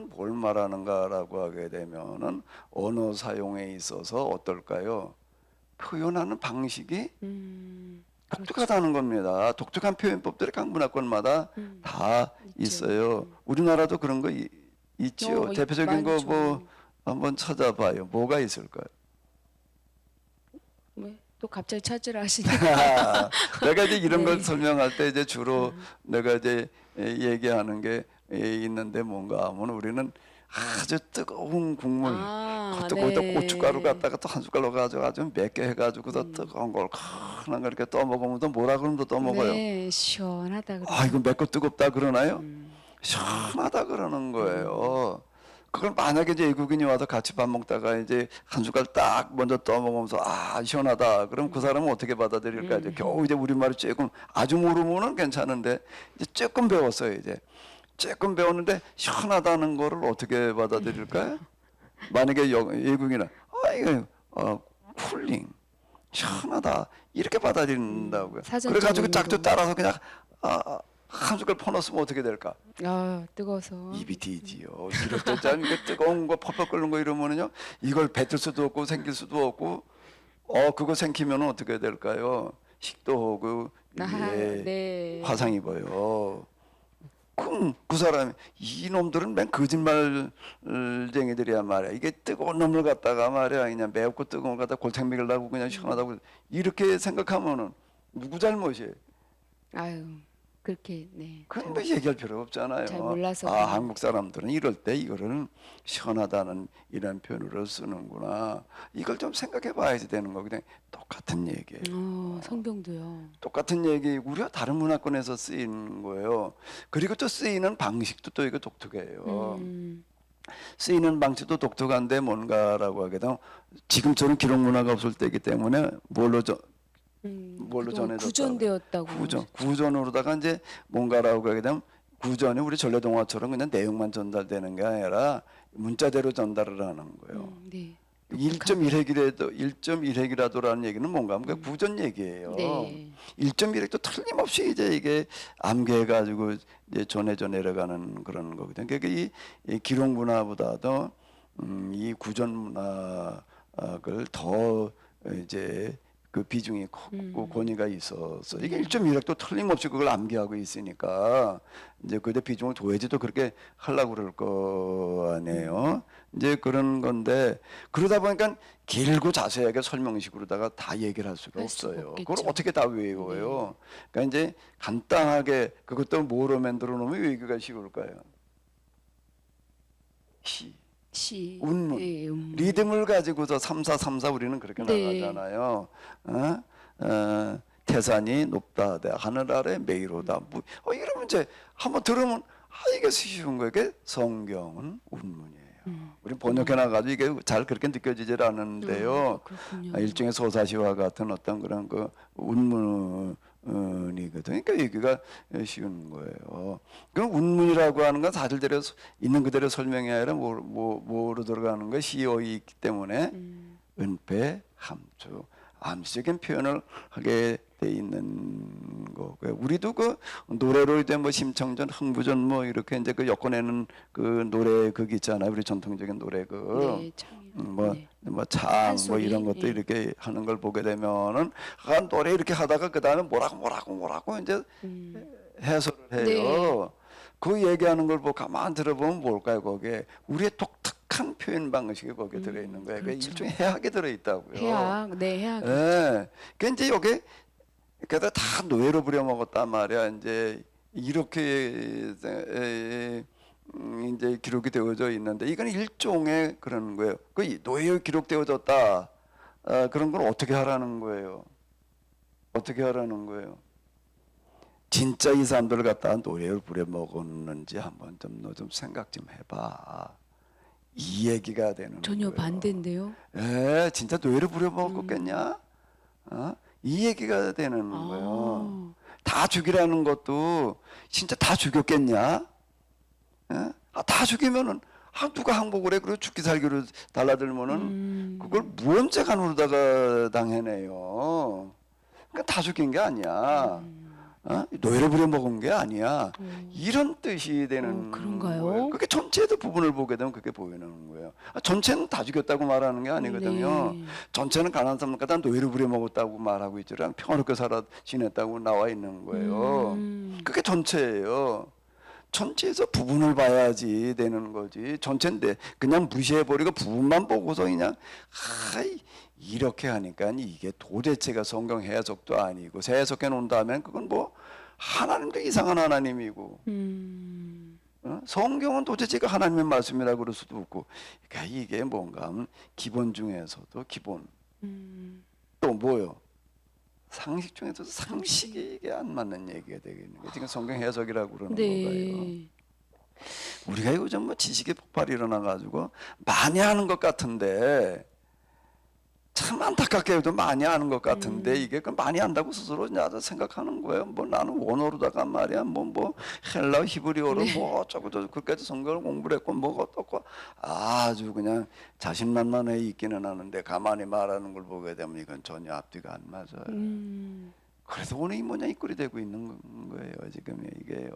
뭘 말하는가라고 하게 되면은 언어 사용에 있어서 어떨까요? 표현하는 방식이 독특하다는 겁니다. 독특한 표현법들이 각 문화권마다 다 있어요. 우리나라도 그런 거 있지요. 대표적인 거 뭐 한번 찾아봐요. 뭐가 있을까요? 왜? 또 갑자기 찾으라 하시니까. 내가 이제 이런 걸 네. 설명할 때 이제 주로 내가 이제 얘기하는 게 있는데 뭔가 하면 우리는 아주 뜨거운 국물 그것도 거기다 고춧가루 갖다가 또 한 숟갈 넣어가지고 아주 맵게 해가지고서 뜨거운 걸 큰한 거 이렇게 떠먹으면 뭐라 그러면 또 떠먹어요. 네, 시원하다 그래요. 이거 맵고 뜨겁다 그러나요? 시원하다 그러는 거예요. 그걸 만약에 이제 외국인이 와서 같이 밥 먹다가 이제 한 숟갈 딱 먼저 떠먹으면서 시원하다. 그럼 그 사람은 어떻게 받아들일까? 이제 겨우 이제 우리말을 조금 아주 모르면은 괜찮은데 이제 조금 배웠어요. 이제 조금 배웠는데 시원하다는 거를 어떻게 받아들일까요? 만약에 외국인은 이거 쿨링 시원하다 이렇게 받아들인다고요. 사전적으로. 그래가지고 짝도 따라서 그냥 한 숟갈 퍼넣었으면 어떻게 될까? 아, 뜨거워서. 입이 뒤지요. 이럴 때 짠 이게 뜨거운 거 펄펄 끓는 거 이러면은요 이걸 뱉을 수도 없고 생길 수도 없고 그거 생기면 어떻게 될까요? 식도하고 위에 네. 화상 입어요. 그럼 그 사람이 이놈들은 맨 거짓말쟁이들이야 말이야. 이게 뜨거운 놈을 갖다가 말이야 그냥 매웠고 뜨거운 걸 갖다 골탕 먹이려고 그냥 시원하다고 이렇게 생각하면은 누구 잘못이에요? 아유, 그렇게 네. 그건 뭐 얘기할 필요 없잖아요. 잘 몰라서 그래요. 한국 사람들은 이럴 때 이거를 시원하다는 이런 표현으로 쓰는구나. 이걸 좀 생각해 봐야지 되는 거. 그냥 똑같은 얘기예요. 성경도요. 똑같은 얘기 우리가 다른 문화권에서 쓰이는 거예요. 그리고 또 쓰이는 방식도 또 이거 독특해요. 쓰이는 방식도 독특한데 뭔가라고 하게 되면 지금처럼 기록 문화가 없을 때이기 때문에 뭘로 그동안 전해졌다? 구전되었다고. 구전으로다가 이제 뭔가라고 하게 되면 구전이 우리 전래동화처럼 그냥 내용만 전달되는 게 아니라 문자대로 전달을 하는 거예요. 네. 1.1핵이라도라는 얘기는 뭔가 하면 그 구전 얘기예요. 네. 1.1핵도 틀림없이 이제 이게 암기해가지고 이제 전해져 내려가는 그런 거거든요. 그러니까 이 기록 문화보다도 이 구전 문학을 더 이제 그 비중이 컸고 권위가 있었어. 이게 1.1핵도 틀림없이 그걸 암기하고 있으니까 이제 그때 비중을 둬야지 또 그렇게 하려고 그럴 거 아니에요. 이제 그런 건데 그러다 보니까 길고 자세하게 설명식으로다가 다 얘기를 할 수가 할 수가 없어요. 없겠죠. 그걸 어떻게 다 외워요? 그러니까 이제 간단하게 그것도 뭐로 만들어 놓으면 외우기가 쉬울까요? 시. 시. 운문. 네, 리듬을 가지고서 3, 4, 3, 4 우리는 그렇게 네. 나가잖아요. 태산이 높다, 하늘 아래 메이로다. 이러면 이제 한번 들으면 이게 쉬운 거예요. 이게 성경은 운문이에요. 우리 번역해 나가지고 이게 잘 그렇게 느껴지질 않는데요. 그렇군요. 일종의 소사시와 같은 어떤 그런 그 운문이거든요. 그러니까 여기가 쉬운 거예요. 그럼 운문이라고 하는 건 사실대로 있는 그대로 설명이 아니라 뭐로 들어가는 거 시어이 있기 때문에 은폐, 함수, 암시적인 표현을 하게 돼 있는 거고요. 우리도 그 노래로 이제 뭐 심청전, 흥부전 뭐 이렇게 이제 그 엮어내는 그 노래 극 있잖아요. 우리 전통적인 노래 극. 네, 참. 네. 장, 뭐 한소리? 이런 것도 예. 이렇게 하는 걸 보게 되면은 노래 이렇게 하다가 그 다음에 뭐라고 이제 해설을 해요. 그 얘기하는 걸 가만 들어보면 뭘까요? 거기에 우리의 독특한 표현 방식이 거기에 들어있는 거예요. 그게 그렇죠. 일종의 해학이 들어있다고요. 해악, 네, 해악. 예. 그 이제 여기 그다 다 노예로 부려먹었단 말이야. 이제 이렇게 이제 기록이 되어져 있는데 이건 일종의 그런 거예요. 그 노예로 기록되어졌다. 그런 걸 어떻게 하라는 거예요? 어떻게 하라는 거예요? 진짜 이 사람들을 갖다가 노예로 부려먹었는지 한번 너 좀 생각 좀 해봐. 이 얘기가 되는 전혀 거예요. 반대인데요. 진짜 노예로 부려먹었겠냐? 이 얘기가 되는 거예요. 다 죽이라는 것도 진짜 다 죽였겠냐? 다 죽이면은 누가 항복을 해? 그리고 죽기 살기로 달라들면은 그걸 무언재간으로다가 당해내요. 그러니까 다 죽인 게 아니야. 노예로 부려먹은 게 아니야. 이런 뜻이 되는 그런가요? 거예요. 그게 전체의 부분을 보게 되면 그게 보이는 거예요. 전체는 다 죽였다고 말하는 게 아니거든요. 네. 전체는 가난한 사람 갖다 노예로 부려먹었다고 말하고 있죠. 그냥 평화롭게 살아 지냈다고 나와 있는 거예요. 그게 전체예요. 전체에서 부분을 봐야지 되는 거지. 전체인데 그냥 무시해버리고 부분만 보고서 그냥 이렇게 하니까 이게 도대체가 성경 해석도 아니고 새 해석해 놓는다면 그건 뭐 하나님도 이상한 하나님이고 성경은 도대체가 하나님의 말씀이라고 그럴 수도 없고 그러니까 이게 뭔가 하면 기본 중에서도 기본 또 뭐요? 상식 중에서도 상식이 이게 안 맞는 얘기가 되겠는 거예요. 지금 성경 해석이라고 그러는 거예요. 네. 우리가 요즘 뭐 지식의 폭발이 일어나 가지고 많이 하는 것 같은데 참 안타깝게도 많이 아는 것 같은데 이게 그 많이 안다고 스스로 나도 생각하는 거예요. 뭐 나는 원어로다가 말이야 뭐 헬라 히브리어로 뭐 어쩌고 저쩌고 그까지 성경을 공부를 했고 뭐 어떻고 아주 그냥 자신만만해 있기는 하는데 가만히 말하는 걸 보게 되면 이건 전혀 앞뒤가 안 맞아요. 그래서 오늘 이 모양이 꼴이 되고 있는 거예요. 지금 이게요.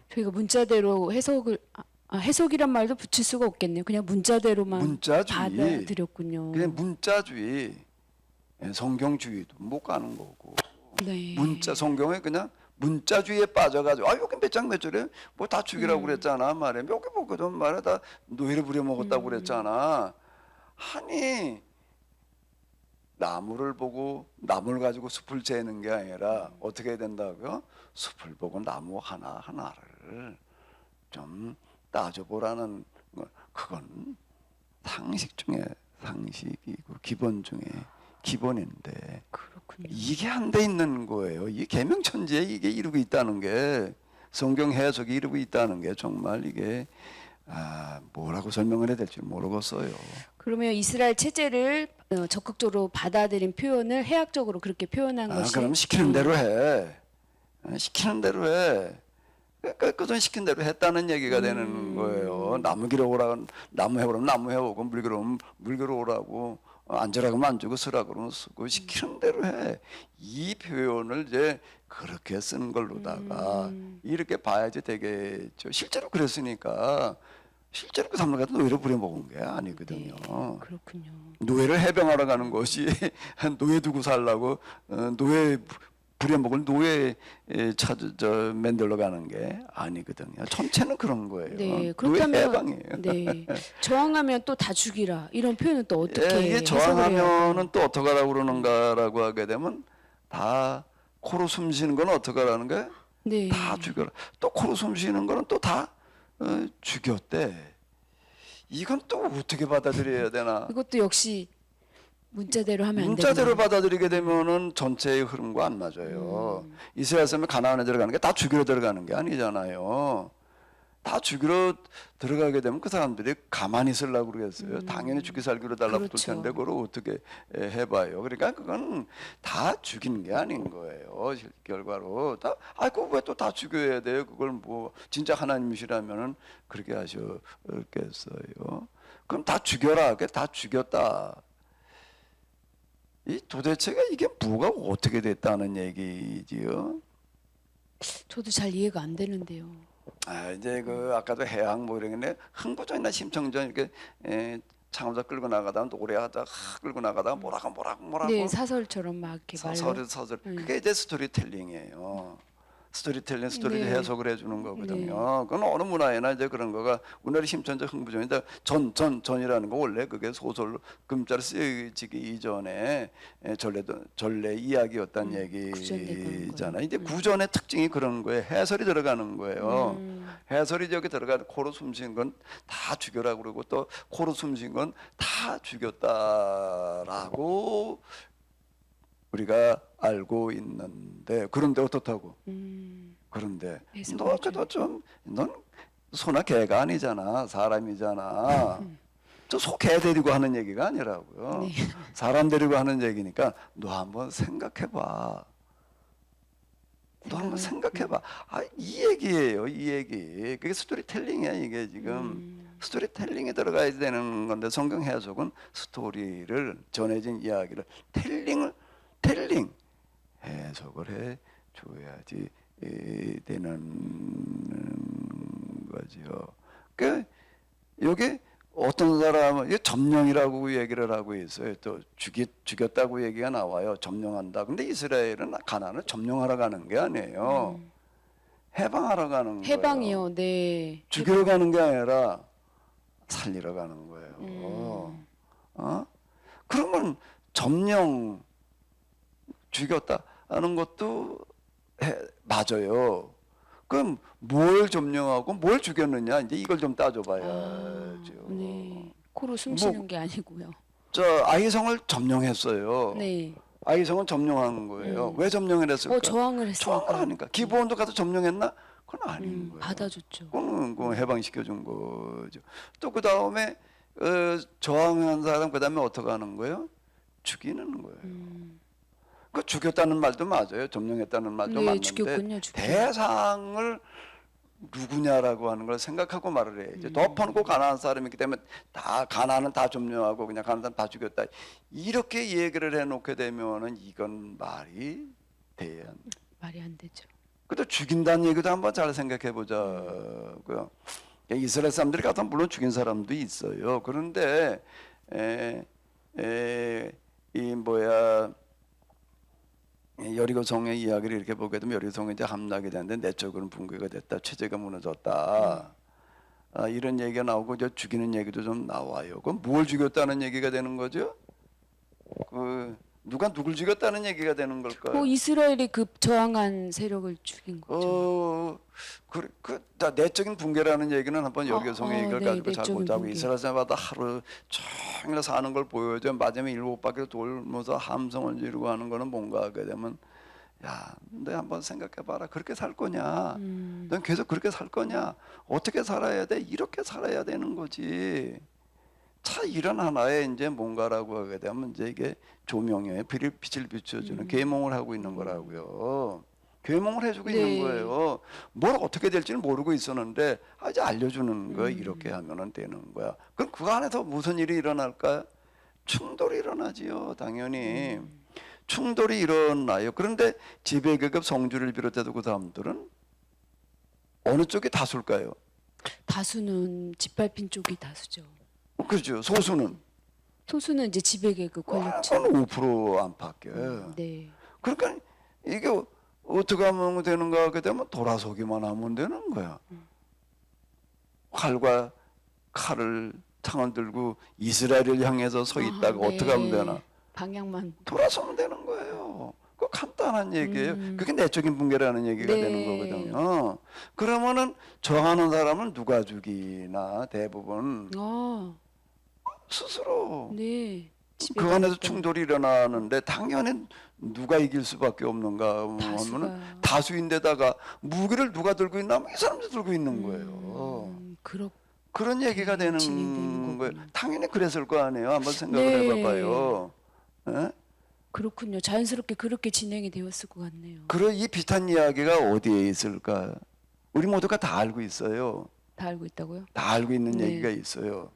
저희가 문자대로 해석이란 말도 붙일 수가 없겠네요. 그냥 문자대로만 문자주의. 받아들였군요. 그냥 문자주의, 성경주의도 못 가는 거고. 네. 문자 성경에 그냥 문자주의에 빠져가지고 여기 몇 장 몇 절에 뭐 다 죽이라고 그랬잖아 말이야. 몇 개 보거든 말이야. 다 노예를 부려먹었다고 그랬잖아. 아니 나무를 보고 나무를 가지고 숲을 재는 게 아니라 어떻게 해야 된다고요? 숲을 보고 나무 하나하나를 좀 따져보라는 거. 그건 상식 중에 상식이고 기본 중에 기본인데 그렇군요. 이게 안 돼 있는 거예요. 이 계명천지에 이게 이루고 있다는 게 성경 해석이 이루고 있다는 게 정말 이게 뭐라고 설명을 해야 될지 모르겠어요. 그러면 이스라엘 체제를 적극적으로 받아들인 표현을 해학적으로 그렇게 표현한 것이 그럼 시키는 대로 해. 시키는 대로 해. 그전 시킨 대로 했다는 얘기가 되는 거예요. 나무 기러 오라, 나무 해오라면 나무 해오고 물 기러면 물 기러 오라고 안 주라 그러면 안 주고 쓰라 그러면 쓰고 시키는 대로 해. 이 표현을 이제 그렇게 쓴 걸로다가 이렇게 봐야지 되겠죠. 실제로 그랬으니까 실제로 그 사람을 갖다 노예로 부려먹은 게 아니거든요. 그렇군요. 노예를 해병하러 가는 것이 노예 두고 살라고 노예 부려먹을 노예 만들러 가는 게 아니거든요. 전체는 그런 거예요. 네, 노예 그렇다면 해방이에요. 네, 저항하면 또 다 죽이라 이런 표현은 또 어떻게 이게 해석을 해야 저항하면은 또 어떻게 하라고 그러는가라고 하게 되면 다 코로 숨 쉬는 건 어떻게 하라는 거예요? 네. 다 죽여라. 또 코로 숨 쉬는 거는 또 다 죽였대. 이건 또 어떻게 받아들여야 되나? 이것도 역시 문자대로 하면 안 문자대로 되나요? 받아들이게 되면은 전체의 흐름과 안 맞아요. 이스라엘 사람이 가나안에 들어가는 게 다 죽이러 들어가는 게 아니잖아요. 다 죽이러 들어가게 되면 그 사람들이 가만히 있으려고 그러겠어요. 당연히 죽기 살기로 달라붙을 그렇죠. 텐데 그걸 어떻게 해봐요. 그러니까 그건 다 죽이는 게 아닌 거예요. 결과로 다 그거 왜 또 다 죽여야 돼요? 그걸 뭐 진짜 하나님이시라면은 그렇게 하셨겠어요. 그럼 다 죽여라. 다 죽였다. 이 도대체가 이게 뭐가 어떻게 됐다는 얘기지요? 저도 잘 이해가 안 되는데요. 이제 그 아까도 해양 뭐 이런 게 흥부전이나 심청전 이렇게 창업자 끌고 나가다가 노래하다 끌고 나가다가 뭐라고 네, 사설처럼 막 이렇게 말로. 서술 그게 이제 스토리텔링이에요. 스토리텔링 스토리를 네. 해석을 해주는 거거든요. 그건 어느 문화에나 이제 그런 거가 우리나라 심청전 흥부전인데 전이라는 거 원래 그게 소설 금자로 쓰여지기 이전에 전래 이야기였다는 얘기잖아요. 이제 구전의 특징이 그런 거예요. 해설이 들어가는 거예요. 해설이 여기 들어가는 코로 숨쉬는 건 다 죽여라 그러고 또 코로 숨쉬는 건 다 죽였다라고 우리가 알고 있는데 그런데 어떻다고? 그런데 너 그래도 넌 소나 개가 아니잖아. 사람이잖아. 저 소 개 데리고 하는 얘기가 아니라고요. 네. 사람 데리고 하는 얘기니까 너 한번 생각해봐. 너 한번 생각해봐. 이 얘기예요. 이 얘기. 그게 스토리텔링이야 이게 지금. 스토리텔링에 들어가야 되는 건데 성경 해석은 스토리를 전해진 이야기를 텔링 해석을 해 줘야지 되는 거죠. 그 여기 어떤 사람은 점령이라고 얘기를 하고 있어요. 또 죽였다고 얘기가 나와요. 점령한다. 근데 이스라엘은 가나안을 점령하러 가는 게 아니에요. 해방하러 가는 거예요. 해방이요. 네. 죽이러 가는 게 아니라 살리러 가는 거예요. 그러면 점령 죽였다는 것도 맞아요. 그럼 뭘 점령하고 뭘 죽였느냐 이제 이걸 좀 따져봐야죠. 네. 코로 숨 쉬는 게 아니고요. 저 아이성을 점령했어요. 네. 아이성은 점령한 거예요. 왜 점령을 했을까? 저항을 했으니까. 저항을 하니까. 기브온도 가서 점령했나? 그건 아닌 거예요. 받아줬죠. 그거는 그거 해방시켜 준 거죠. 또 그 다음에 저항한 사람 그 다음에 어떻게 하는 거예요? 죽이는 거예요. 그 죽였다는 말도 맞아요. 점령했다는 말도 네, 맞는데 죽였군요, 죽였. 대상을 누구냐라고 하는 걸 생각하고 말을 해야죠. 덮어놓고 가나안 사람이기 때문에 다 가나안은 다 점령하고 그냥 가나안 사람 다 죽였다. 이렇게 얘기를 해놓게 되면은 이건 말이 돼야 안 돼. 말이 안 되죠. 그래도 죽인다는 얘기도 한번 잘 생각해 보자고요. 이스라엘 사람들이 가서 물론 죽인 사람도 있어요. 그런데 이 뭐야 여리고 성의 이야기를 이렇게 보게 되면 여리고 성이 이제 함락이 되는데 내적으로는 붕괴가 됐다, 체제가 무너졌다. 이런 얘기가 나오고 이제 죽이는 얘기도 좀 나와요. 그럼 뭘 죽였다는 얘기가 되는 거죠? 그 누가 누굴 죽였다는 얘기가 되는 걸까요? 뭐 이스라엘이 그 저항한 세력을 죽인 거죠. 다 내적인 붕괴라는 얘기는 한번 여기서 성의 얘기를 네, 가지고 잘 내적인 보자고. 붕괴. 이스라엘 사람마다 하루 종일 사는 걸 보여줘. 마지막에 7바퀴를 돌면서 함성을 지르고 하는 거는 뭔가 하게 되면 야, 너 한번 생각해봐라. 그렇게 살 거냐? 넌 계속 그렇게 살 거냐? 어떻게 살아야 돼? 이렇게 살아야 되는 거지. 차 이런 하나에 이제 뭔가라고 하게 되면 이제 이게 조명에 빛을 비춰주는 계몽을 하고 있는 거라고요. 계몽을 해주고 네. 있는 거예요. 뭘 어떻게 될지는 모르고 있었는데 이제 알려주는 거야. 이렇게 하면은 되는 거야. 그럼 그 안에서 무슨 일이 일어날까요? 충돌이 일어나지요. 당연히 충돌이 일어나요. 그런데 지배계급 성주를 비롯해서 그 사람들은 어느 쪽이 다수일까요? 다수는 짓밟힌 쪽이 다수죠. 그렇죠. 소수는 소수는 이제 지배계급 권력층. 5% 안팎이에요. 네. 그러니까 이게 어떻게 하면 되는가 하게 되면 돌아서기만 하면 되는 거야. 활과 칼을 창을 들고 이스라엘을 향해서 서 있다가 네. 어떻게 하면 되나? 방향만. 돌아서면 되는 거예요. 그 간단한 얘기예요. 그게 내적인 붕괴라는 얘기가 네. 되는 거거든요. 그러면은 저하는 사람은 누가 죽이나 대부분 스스로. 네. 그 안에서 지배계급 충돌이 일어나는데 당연히 누가 이길 수밖에 없는가 하면은 다수가. 다수인데다가 무기를 누가 들고 있나 하면 이 사람도 들고 있는 거예요. 그런 얘기가 되는 진행되는 거예요. 거군요. 당연히 그랬을 거 아니에요. 한번 생각을 네. 해봐봐요. 예? 그렇군요. 자연스럽게 그렇게 진행이 되었을 것 같네요. 그런 이 비슷한 이야기가 어디에 있을까? 우리 모두가 다 알고 있어요. 다 알고 있다고요? 다 알고 있는 네. 얘기가 있어요.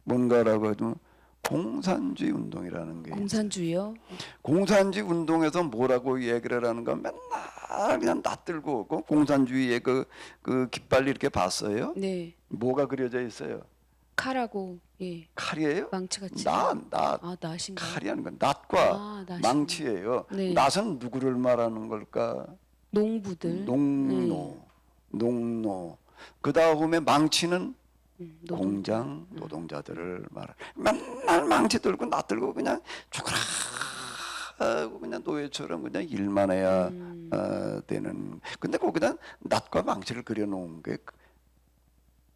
뭔가라고 하면 공산주의 운동이라는 게 있어요. 공산주의요? 공산주의 운동에서 뭐라고 얘기를 하는가 맨날 그냥 낯들고 그 공산주의의 그 깃발이 이렇게 봤어요. 네. 뭐가 그려져 있어요? 칼하고 예. 칼이에요? 망치같이. 낫. 낫인가요? 칼이 아닌 건 낫과 낫이요. 망치예요. 네. 낫은 누구를 말하는 걸까? 농부들. 농노. 그 다음에 망치는 노동. 공장 노동자들을 말해. 맨날 망치 들고 낫 들고 그냥 죽어라 하고 그냥 노예처럼 그냥 일만 해야 되는. 근데 거기다 낫과 망치를 그려놓은 게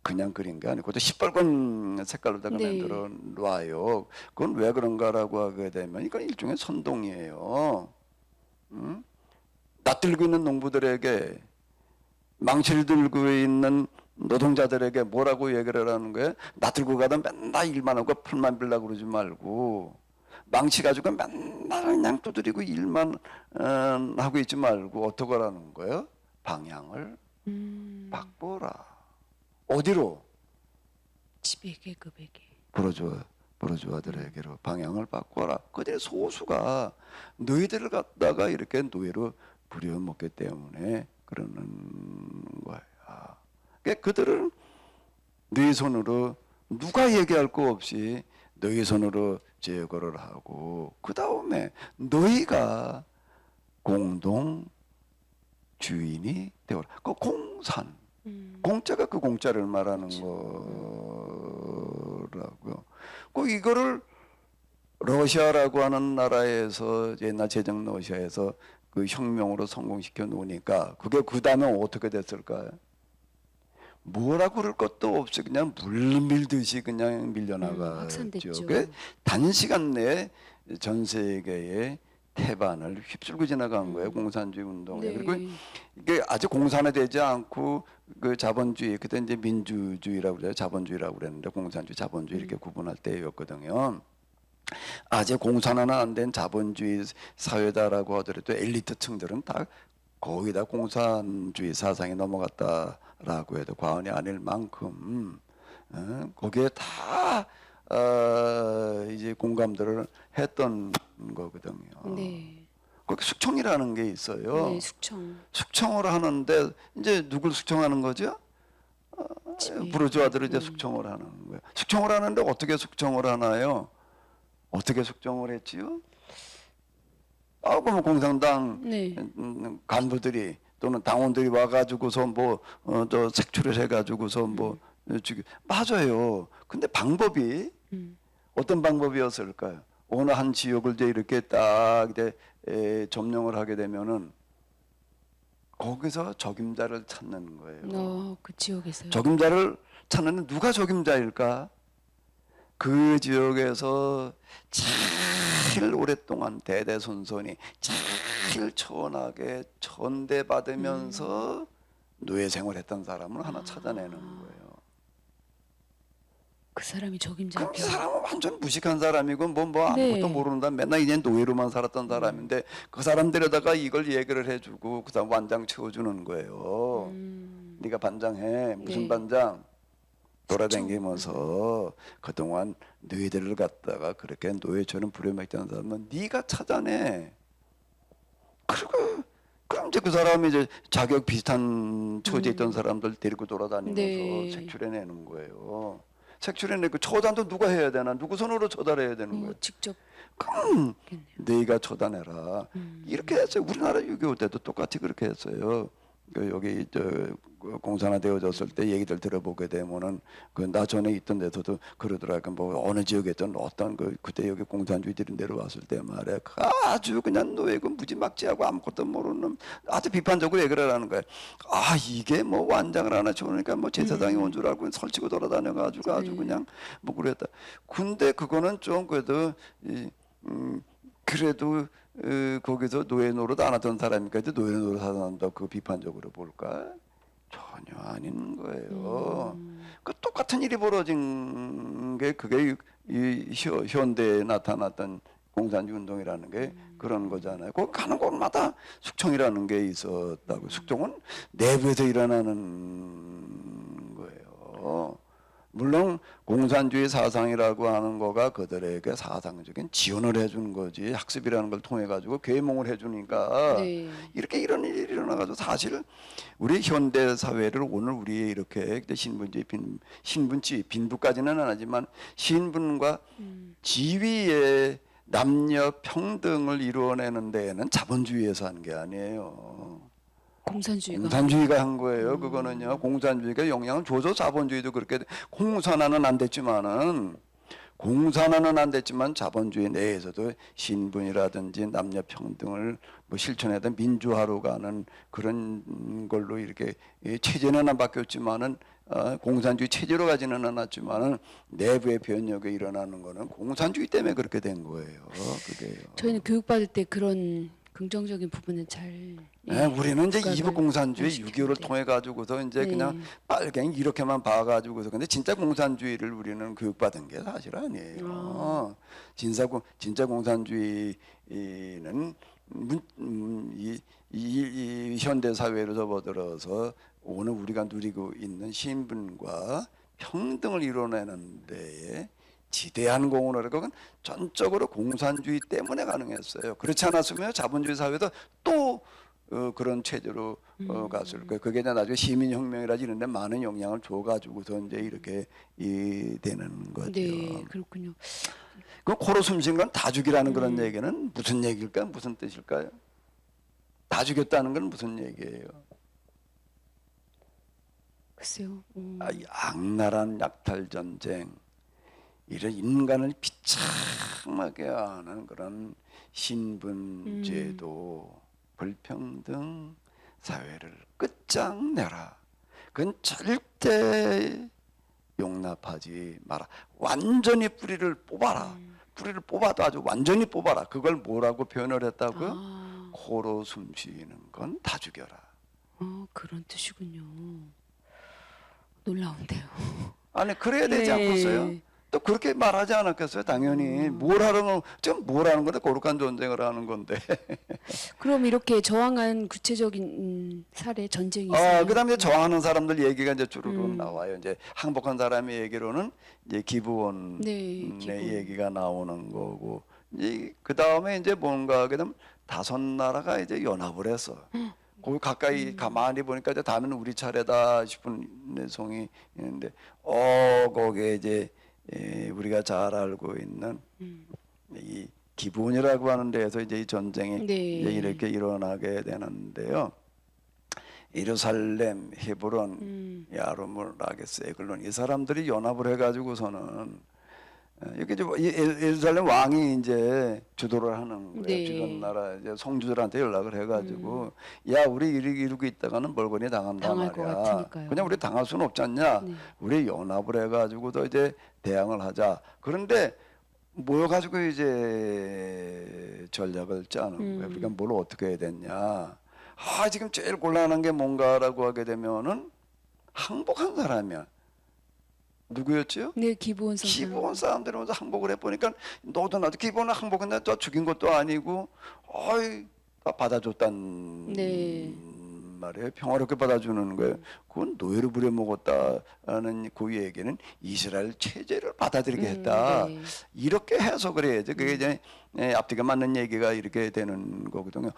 그냥 그린 게 아니고 또 시뻘건 색깔로다가 네. 만들어 놔요. 그건 왜 그런가라고 하게 되면 이건 일종의 선동이에요. 낫 들고 있는 농부들에게 망치를 들고 있는 노동자들에게 뭐라고 얘기를 하는 거예요? 나 들고 가다 맨날 일만 하고 풀만 빌라고 그러지 말고 망치 가지고 맨날 그냥 두드리고 일만 하고 있지 말고 어떻게 하라는 거예요? 방향을 바꿔라. 어디로? 지배계급에게. 부르주아들에게로 방향을 바꿔라. 그들의 소수가 너희들을 갖다가 이렇게 노예로 부려먹기 때문에 그러는 거야. 그들은 네 손으로 누가 얘기할 거 없이 너희 손으로 제거를 하고 그 다음에 너희가 공동 주인이 되어라. 그 공산, 공짜가 그 공짜를 말하는 거라고요. 그 이거를 러시아라고 하는 나라에서 옛날 제정 러시아에서 그 혁명으로 성공시켜 놓으니까 그게 그 다음에 어떻게 됐을까요? 뭐라고 그럴 것도 없이 그냥 물 밀듯이 그냥 밀려나가죠. 확산됐죠. 단시간 내에 전 세계의 태반을 휩쓸고 지나간 거예요. 공산주의 운동에. 네. 그리고 이게 아직 공산화되지 않고 그 자본주의 그때 이제 민주주의라고 그래요. 자본주의라고 그랬는데 공산주의, 자본주의 이렇게 구분할 때였거든요. 아직 공산화는 안 된 자본주의 사회다라고 하더라도 엘리트층들은 다 거의 다 공산주의 사상에 넘어갔다라고 해도 과언이 아닐 만큼 거기에 다 이제 공감들을 했던 거거든요. 네. 거기 숙청이라는 게 있어요. 네, 숙청. 숙청을 하는데 이제 누굴 숙청하는 거죠? 지배. 부르주아들을 이제 숙청을 하는 거예요. 숙청을 하는데 어떻게 숙청을 하나요? 어떻게 숙청을 했지요? 그러면 공산당 네. 간부들이 또는 당원들이 와가지고서 저 색출을 해가지고서 죽이 맞아요. 근데 방법이 어떤 방법이었을까요? 어느 한 지역을 이제 이렇게 딱 이제 점령을 하게 되면은 거기서 적임자를 찾는 거예요. 그 지역에서요. 적임자를 찾는 누가 적임자일까? 그 지역에서 제일 오랫동안 대대손손이 제일 천하게 전대받으면서 노예 생활했던 사람을 하나 찾아내는 거예요. 그 사람이 그럼 적임자일까요? 이 사람은 완전 무식한 사람이고 아무것도 네. 모른다. 맨날 이제 노예로만 살았던 사람인데 그 사람들에다가 이걸 얘기를 해주고 그 사람 완장 채워주는 거예요. 네가 반장해. 무슨 네. 반장? 돌아다니면서 그동안 너희들을 갖다가 그렇게 노예처럼 부려먹던 사람은 네가 찾아내. 그럼 이제 그 사람이 이제 자격 비슷한 처지에 있던 사람들 데리고 돌아다니면서 네. 색출해내는 거예요. 색출해내고 처단도 누가 해야 되나? 누구 손으로 처단해야 되는 거예요? 직접. 그럼 했겠네요. 네가 처단해라. 이렇게 했어요. 우리나라 6.25 때도 똑같이 그렇게 했어요. 여기 공산화 되어졌을 때 얘기들 들어보게 되면은 나 전에 있던 데서도 그러더라고요. 어느 지역에든 어떤 그때 여기 공산주의들이 내려왔을 때 말이야. 아주 그냥 노예고 무지막지하고 아무것도 모르는 아주 비판적으로 얘기를 하는 거예요. 이게 완장을 하나 줘놓으니까 제사장이 온 줄 알고 설치고 돌아다녀가지고 아주 그냥 그랬다. 근데 그거는 좀 그래도 그래도 거기서 노예 노릇 안 하던 사람이니까 이제 노예 노릇 하다 그 비판적으로 볼까? 전혀 아닌 거예요. 그 똑같은 일이 벌어진 게 그게 이 현대에 나타났던 공산주의 운동이라는 게 그런 거잖아요. 거기 가는 곳마다 숙청이라는 게 있었다고. 숙청은 내부에서 일어나는 거예요. 물론 공산주의 사상이라고 하는 거가 그들에게 사상적인 지원을 해주는 거지 학습이라는 걸 통해 가지고 계몽을 해주니까 네. 이렇게 이런 일이 일어나가지고 사실 우리 현대 사회를 오늘 우리 이렇게 신분지 빈부까지는 안 하지만 신분과 지위의 남녀 평등을 이루어내는 데에는 자본주의에서 한 게 아니에요. 공산주의가 한 거예요. 그거는요. 공산주의가 영향을 줘서 자본주의도 그렇게 공산화는 안 됐지만 자본주의 내에서도 신분이라든지 남녀 평등을 실천하던 민주화로 가는 그런 걸로 이렇게 체제는 안 바뀌었지만은 공산주의 체제로 가지는 않았지만은 내부의 변혁이 일어나는 거는 공산주의 때문에 그렇게 된 거예요. 그게요. 저희는 교육받을 때 그런 긍정적인 부분은 잘. 우리는 이제 부각을 이북 공산주의 안 6.25를 통해 가지고서 이제 네. 그냥 빨갱이 이렇게만 봐가지고서 근데 진짜 공산주의를 우리는 교육받은 게 사실 아니에요. 진짜 공산주의는 이 현대 사회로 접어들어서 오늘 우리가 누리고 있는 신분과 평등을 이뤄내는 데에 지대한 공헌을 하고 그건 전적으로 공산주의 때문에 가능했어요. 그렇지 않았으면 자본주의 사회도 또 그런 체제로 갔을 거예요. 그게 이제 나중에 시민혁명이라든지 이런 데 많은 영향을 줘가지고서 이제 이렇게 되는 거죠. 네, 그렇군요. 그 코로 숨쉰 건 다 죽이라는 그런 얘기는 무슨 얘기일까? 무슨 뜻일까요? 다 죽였다는 건 무슨 얘기예요? 글쎄요. 악랄한 약탈 전쟁, 이런 인간을 비참하게 하는 그런 신분제도, 불평등 사회를 끝장내라. 그건 절대 용납하지 마라. 완전히 뿌리를 뽑아라. 뿌리를 뽑아도 아주 완전히 뽑아라. 그걸 뭐라고 표현을 했다고요? 코로 숨쉬는 건 다 죽여라. 그런 뜻이군요. 놀라운데요. 아니 그래야 되지 네. 않겠어요? 또 그렇게 말하지 않았겠어요? 당연히 뭘 하는 지금 뭘 하는 건데 거룩한 전쟁을 하는 건데. 그럼 이렇게 저항한 구체적인 사례 전쟁이 있어요? 그다음에 이제 저항하는 사람들 얘기가 이제 주르륵 나와요. 이제 항복한 사람의 얘기로는 이제 기브온의 네, 기브온. 얘기가 나오는 거고, 이제 그 다음에 이제 뭔가 하게 되면 5나라가 이제 연합을 해서. 거기 가까이 가만히 보니까 이제 다음에는 우리 차례다 싶은 내성이 있는데, 거기에 이제 우리가 잘 알고 있는 이 기브온이라고 하는 데에서 이제 이 전쟁이 네. 이제 이렇게 일어나게 되는데요. 예루살렘, 헤브론, 야르물, 라게스, 에글론 이 사람들이 연합을 해가지고서는 이렇게 이제 예루살렘 왕이 이제 주도를 하는 거예요. 네. 주변 나라 이제 성주들한테 연락을 해가지고 야 우리 이러고 있다가는 멀거니 당한단 당할 것 말이야. 같으니까요. 그냥 우리 당할 수는 없지 않냐. 네. 우리 연합을 해가지고도 이제 대항을 하자. 그런데 모여가지고 이제 전략을 짜는 거예요. 그러니까 뭘 어떻게 해야 되냐. 지금 제일 곤란한 게 뭔가라고 하게 되면은 항복한 사람이야. 누구였지요? 네, 기브온 성사. 기브온 사람들이 먼저 항복을 해보니까 너도 나도 기브온은 항복했는데 또 죽인 것도 아니고 다 받아줬단 네. 말이에요. 평화롭게 받아주는 거예요. 그건 노예로 부려먹었다는 그 얘기는 이스라엘 체제를 받아들이게 했다. 네. 이렇게 해석을 해야죠. 그게 이제 앞뒤가 맞는 얘기가 이렇게 되는 거거든요.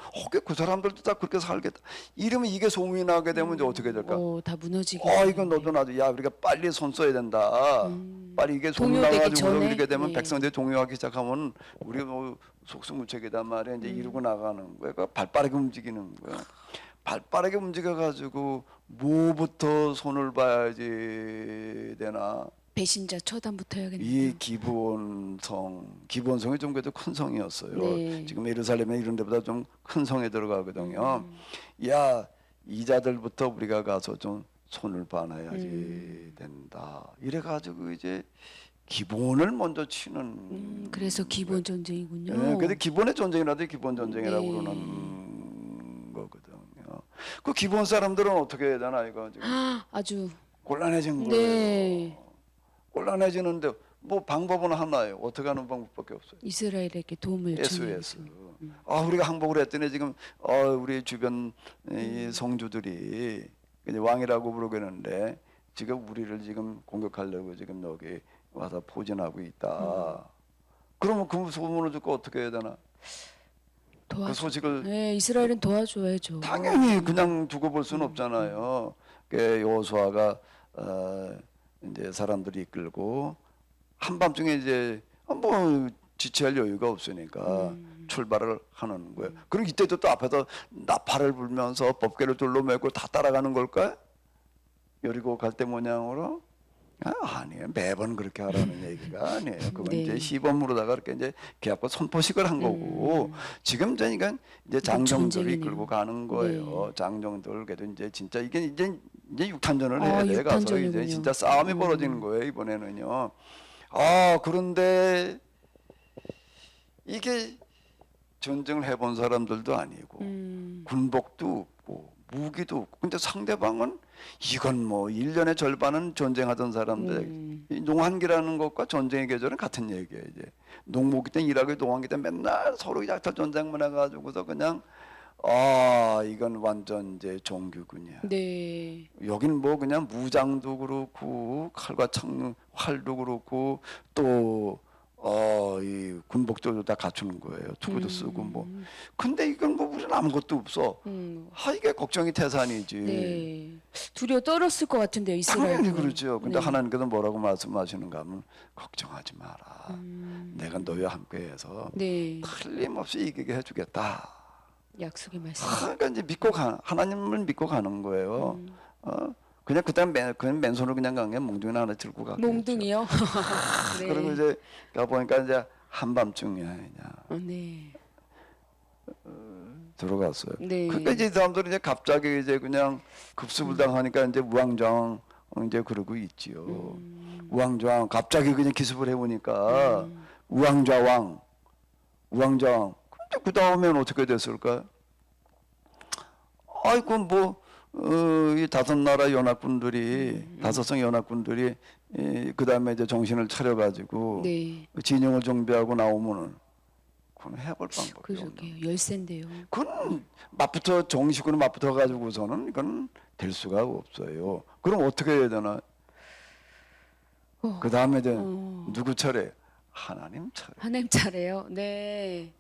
그 사람들도 다 그렇게 살겠다. 이러면 이게 소문이 나게 되면 이제 어떻게 될까? 다 무너지게. 이건 너도 나도 야 우리가 빨리 손 써야 된다. 빨리 이게 소문 동요되기 나가지고 전에? 이렇게 되면 네. 백성들이 동요하기 시작하면 우리가 뭐 속수무책이단 말이야. 이제 이러고 나가는 거야. 그러니까 발 빠르게 움직이는 거야. 발 빠르게 움직여 가지고 뭐부터 손을 봐야지 되나? 배신자 처단부터 해야겠네요. 이 기본성이 좀 그래도 큰 성이었어요. 네. 지금 예루살렘에 이런 데보다 좀 큰 성에 들어가거든요. 야, 이자들부터 우리가 가서 좀 손을 봐놔야지 된다. 이래 가지고 이제 기본을 먼저 치는. 그래서 기본 전쟁이군요. 네, 근데 기본의 전쟁이라도 기본 전쟁이라고 네. 그러는 거거든요. 그 기본 사람들은 어떻게 해야 되나 이거 지금 아주 곤란해진 거예요. 네. 곤란해지는데 뭐 방법은 하나예요. 어떻게 하는 방법밖에 없어요. 이스라엘에게 도움을 SOS. 청해야죠. 우리가 항복을 했더니 지금 우리 주변 이 성주들이 이제 왕이라고 부르겠는데 지금 우리를 지금 공격하려고 지금 여기 와서 포진하고 있다. 그러면 그 소문을 듣고 어떻게 해야 되나? 그 소식을 네, 이스라엘은 도와줘야죠. 당연히 그냥 두고 볼 수는 없잖아요. 그 여호수아가 이제 사람들이 이끌고 한밤중에 이제 뭐 지체할 여유가 없으니까 출발을 하는 거예요. 그럼 이때도 또 앞에서 나팔을 불면서 법궤를 둘러매고 다 따라가는 걸까? 여리고 갈대 모양으로? 아니에요. 매번 그렇게 하라는 얘기가 아니에요. 그건 네. 이제 시범으로다가 이렇게 이제 계약과 선포식을 한 거고 지금 그러니까 이제 장정들을 전쟁이네요. 이끌고 가는 거예요. 장정들 그래도 이제 진짜 이게 이제 육탄전을 해야 돼. 가서 이제 육탄전이군요. 진짜 싸움이 벌어지는 거예요. 이번에는요. 그런데 이게 전쟁을 해본 사람들도 아니고 군복도 없고 무기도 없고 근데 상대방은 이건 뭐 1년의 절반은 전쟁하던 사람들 이 농한기라는 것과 전쟁의 계절은 같은 얘기예요. 이제 농목기 때 일하고 농한기 때 맨날 서로 약탈 전쟁만 해가지고서 그냥 이건 완전 이제 종교군이야. 네. 여긴 뭐 그냥 무장도 그렇고 칼과 창 활도 그렇고 또 이 군복도 다 갖추는 거예요. 투구도 쓰고 뭐. 근데 이건 뭐 우리는 아무것도 없어. 이게 걱정이 태산이지. 네. 두려워 떨었을 것 같은데요, 이스라엘. 당연히 그렇죠. 근데 네. 하나님께서 뭐라고 말씀하시는가 하면 걱정하지 마라. 내가 너희와 함께해서 네. 틀림없이 이기게 해주겠다. 약속의 말씀. 그러니까 이제 하나님을 믿고 가는 거예요. 그냥 그냥 맨손으로 그냥 간 게 몽둥이나 하나 들고 가고. 몽둥이요? 네. 그리고 이제 가 보니까 이제 한밤중이야 그냥 네. 들어갔어요. 네. 그러니까 이제 이 사람들이 이제 갑자기 이제 그냥 급습을당하니까 이제 우왕좌왕 이제 그러고 있지요. 우왕좌왕 갑자기 그냥 기습을 해보니까 우왕좌왕. 근데 그 다음엔 어떻게 됐을까? 이 5나라 연합군들이 5성 연합군들이 그 다음에 이제 정신을 차려가지고 네. 진영을 정비하고 나오면은 그건 해볼 방법이 없는. 그러게요. 열쇠인데요. 그건 맞붙어 정식으로 맞붙어 가지고서는 이건 될 수가 없어요. 그럼 어떻게 해야 되나? 그 다음에 이제 누구 차례? 하나님 차례. 하나님 차례요. 네.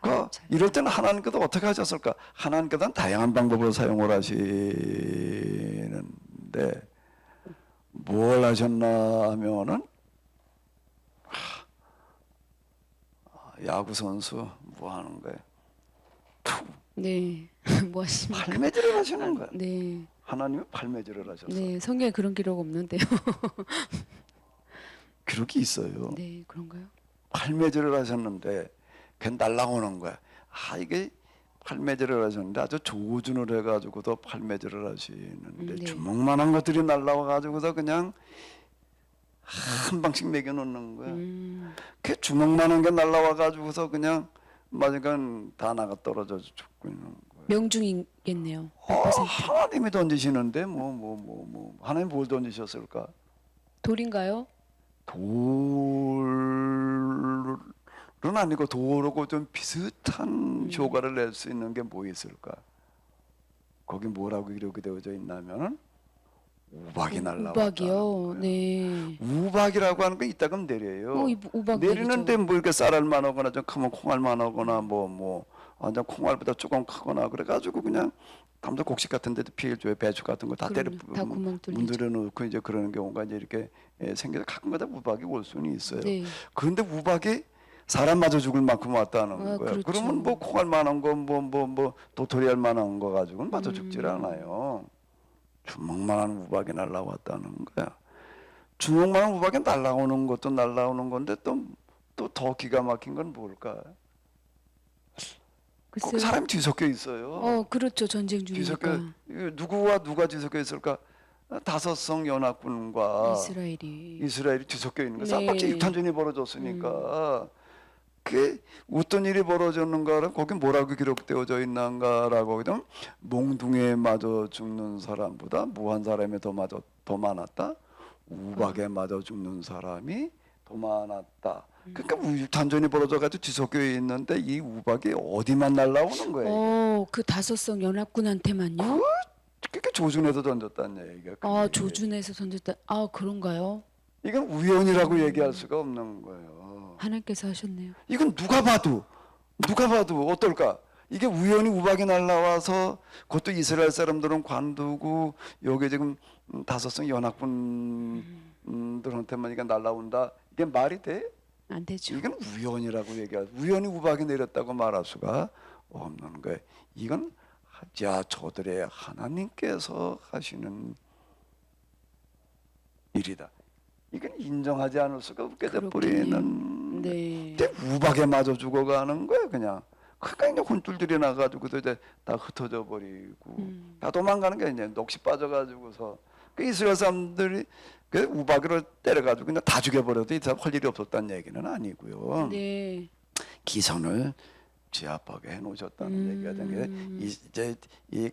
그 하나님 차례. 이럴 때는 하나님께서 어떻게 하셨을까? 하나님께서는 다양한 방법을 사용을 하시는데 뭘 하셨나 하면은 야구 선수 뭐 하는 거예요? 네. 뭐 하십니까? 발매질을 하시는 거야. 네. 하나님이 발매질을 하셨어. 네. 성경에 그런 기록 없는데요. 기록이 있어요. 네. 그런가요? 발매질을 하셨는데 그게 날라오는 거야. 이게 발매질을 하셨는데 아주 조준을 해가지고도 발매질을 하시는데 네. 주먹만한 것들이 날라와가지고서 그냥 한 방씩 매겨놓는 거야. 그 주먹만한 게 날라와가지고서 그냥 맞으니까 다 나가 떨어져 죽고 있는 거야. 명중이겠네요. 100%. 하나님이 던지시는데 하나님 뭘 던지셨을까? 돌인가요? 돌은 아니고 돌하고 좀 비슷한 효과를 낼 수 있는 게 뭐 있을까? 거기 뭐라고 이렇게 되어져 있냐면은 우박이 날라왔다. 우박이요. 네. 우박이라고 하는 게 이따금 내려요. 우박 내리는데 뭐 이렇게 쌀알만 하거나 좀 크면 콩알만 하거나 뭐 완전 콩알보다 조금 크거나 그래가지고 그냥 담도 곡식 같은 데도 피해줘요. 배추 같은 거 다 때려 다 구멍 뚫리죠. 문드려 놓고 이제 그러는 경우가 이제 이렇게 생겨서 가끔가다 우박이 올 수는 있어요. 네. 그런데 우박이 사람 맞아 죽을 만큼 왔다는 거예요. 그렇죠. 그러면 뭐 콩알 만한 거 뭐 도토리알 만한 거 가지고는 맞아 죽질 않아요. 주먹만한 우박이 날라왔다는 거야. 주먹만한 우박이 날라오는 것도 날라오는 건데 또 더 기가 막힌 건 뭘까? 꼭 글쎄요. 사람이 뒤섞여 있어요. 그렇죠. 전쟁 뒤섞여 중이니까. 누구와 누가 뒤섞여 있을까? 다섯성 연합군과 이스라엘이 뒤섞여 있는 거. 네. 쌍박질 육탄전이 벌어졌으니까 그 어떤 일이 벌어졌는가를 거기 뭐라고 기록되어져 있는가라고 하면 몽둥이에 맞아 죽는 사람보다 무한 사람이 더 많았다. 우박에 맞아 죽는 사람이 더 많았다. 그러니까 육탄전이 벌어져가지고 뒤섞여 있는데 이 우박이 어디만 날라오는 거예요. 그 다섯성 연합군한테만요? 그러니까 조준해서 던졌다는 얘기가. 조준해서 던졌다. 그런가요? 이건 우연이라고 얘기할 수가 없는 거예요. 하나님께서 하셨네요. 이건 누가 봐도 어떨까? 이게 우연히 우박이 날라와서 그것도 이스라엘 사람들은 관두고 여기 지금 다섯성 연합군들한테만 이게 날라온다. 이게 말이 돼? 안 되죠. 이건 우연이라고 우연히 우박이 내렸다고 말할 수가 없는 거예요. 이건 저들의 하나님께서 하시는 일이다. 이건 인정하지 않을 수가 없게 돼버리는. 네. 우박에 맞아 죽어가는 거야 그냥. 그러니까 이제 혼줄들이 나가지고도 이제 다 흩어져 버리고 다 도망가는 게 이제 넋이 빠져가지고서 그 이스라엘 사람들이 그 우박이를 때려가지고 그냥 다 죽여버려도 이 사람 할 일이 없었다는 얘기는 아니고요. 네. 기선을 제압하게 해놓으셨다는 얘기가 되는 게 이제 이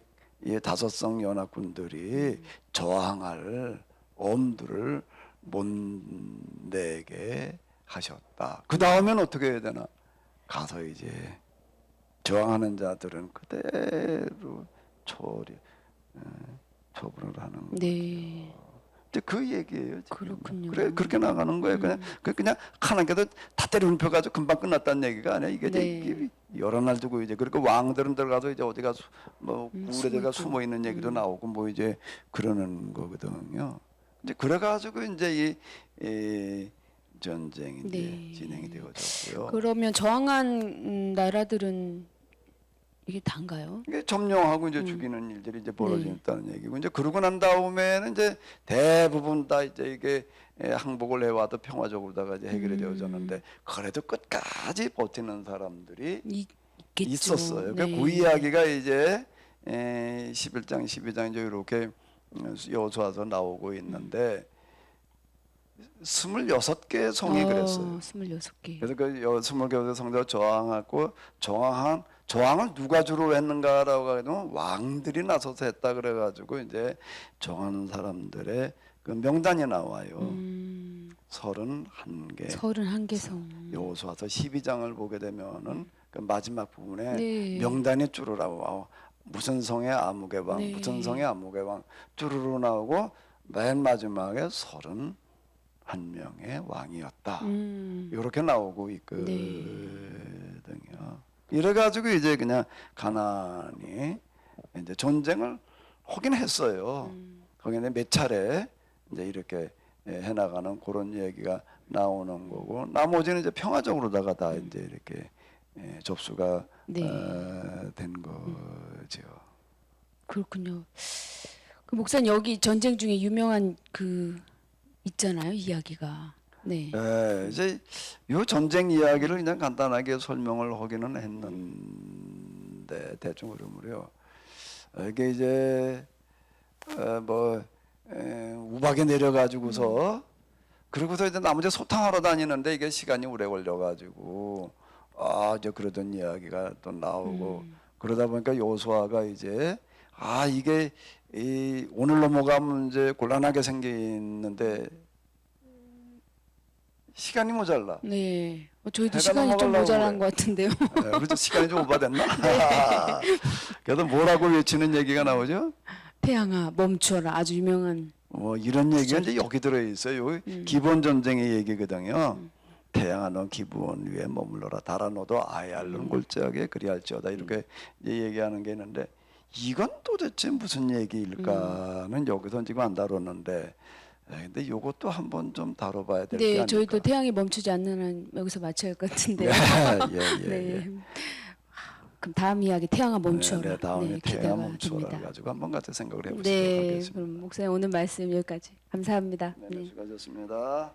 다섯성 연합군들이 저항할 엄두를 못 내게 하셨다. 그 다음엔 어떻게 해야 되나? 가서 이제 저항하는 자들은 그대로 처분을 하는 거예요. 네. 이제 그 얘기예요. 지금. 그렇군요. 그래 그렇게 나가는 거예요. 그냥 하나님께서 다 때려눕혀가지고 금방 끝났다는 얘기가 아니야. 이게 네. 이게 여러 날 두고 이제 그리고 왕들은 들어가서 이제 어디가 우레들가 숨어 있는 얘기도 나오고 뭐 이제 그러는 거거든요. 이제 그래가지고 이제 이 전쟁이 이제 진행이 되어졌고요. 그러면 저항한 나라들은 이게 단가요? 이게 점령하고 이제 죽이는 일들이 이제 벌어졌다는 얘기고 이제 그러고 난 다음에는 이제 대부분 다 이제 이게 항복을 해와도 평화적으로다가 이제 해결이 되어졌는데 그래도 끝까지 버티는 사람들이 있겠죠. 있었어요. 네. 그 이야기가 이제 11장, 12장 이제 이렇게 여호수아서 나오고 있는데 26개 성이 그랬어요. 26개. 그래서 그 26개 성도 저항하고 저항을 누가 주로 했는가라고 하면 왕들이 나서서 했다 그래가지고 이제 저항하는 사람들의 그 명단이 나와요. 31개. 31개 성. 여호수아서 12장을 보게 되면은 그 마지막 부분에 네. 명단이 쭈루루 나와. 무슨 성의 아무개 왕, 네. 무슨 성의 아무개 왕 쭈루루 나오고 맨 마지막에 31명의 왕이었다. 이렇게 나오고 있거든요. 이래 가지고 이제 그냥 가나안이 이제 전쟁을 하긴 했어요. 거기에 몇 차례 이제 이렇게 해나가는 그런 얘기가 나오는 거고, 나머지는 이제 평화적으로다가 다 이제 이렇게 접수가 네. 된 거죠. 그렇군요. 그 목사님 여기 전쟁 중에 유명한 그 있잖아요, 이야기가. 네. 이제 이 전쟁 이야기를 그냥 간단하게 설명을 하기는 했는데 대충 흐름으로요. 이게 이제 우박에 내려가지고서 그러고서 이제 나머지 소탕하러 다니는데 이게 시간이 오래 걸려가지고 이제 그러던 이야기가 또 나오고 그러다 보니까 여호수아가 이제 이게 오늘 넘어가면 이제 곤란하게 생기는데 시간이 모자라. 네. 저희도 해가 시간이 좀 넘어가려고 모자란 그래. 것 같은데요. 그래서 시간이 좀 오바됐나? 그래도 뭐라고 외치는 얘기가 나오죠? 태양아 멈춰라. 아주 유명한. 이런 얘기가 이제 여기 들어 있어요. 기본 전쟁의 얘기거든요. 태양아 너 기본 위에 머물러라. 달아 너도 아얄론 골짜기에 그리할지어다. 이렇게 이제 얘기하는 게 있는데 이건 도대체 무슨 얘기일까는 여기서 지금 안 다뤘는데 근데 요것도 한번 좀 다뤄봐야 될 게 네, 아닐까. 저희도 태양이 멈추지 않는 한 여기서 마쳐야 할 것 같은데요. 예. 네. 그럼 다음 이야기 태양아 멈춰라. 네, 다음에 네, 태양 기대가 멈춰라 됩니다. 가지고 한번 같이 생각을 해보시도록 네, 하겠습니다. 그럼 목사님 오늘 말씀 여기까지. 감사합니다. 네, 수고하셨습니다.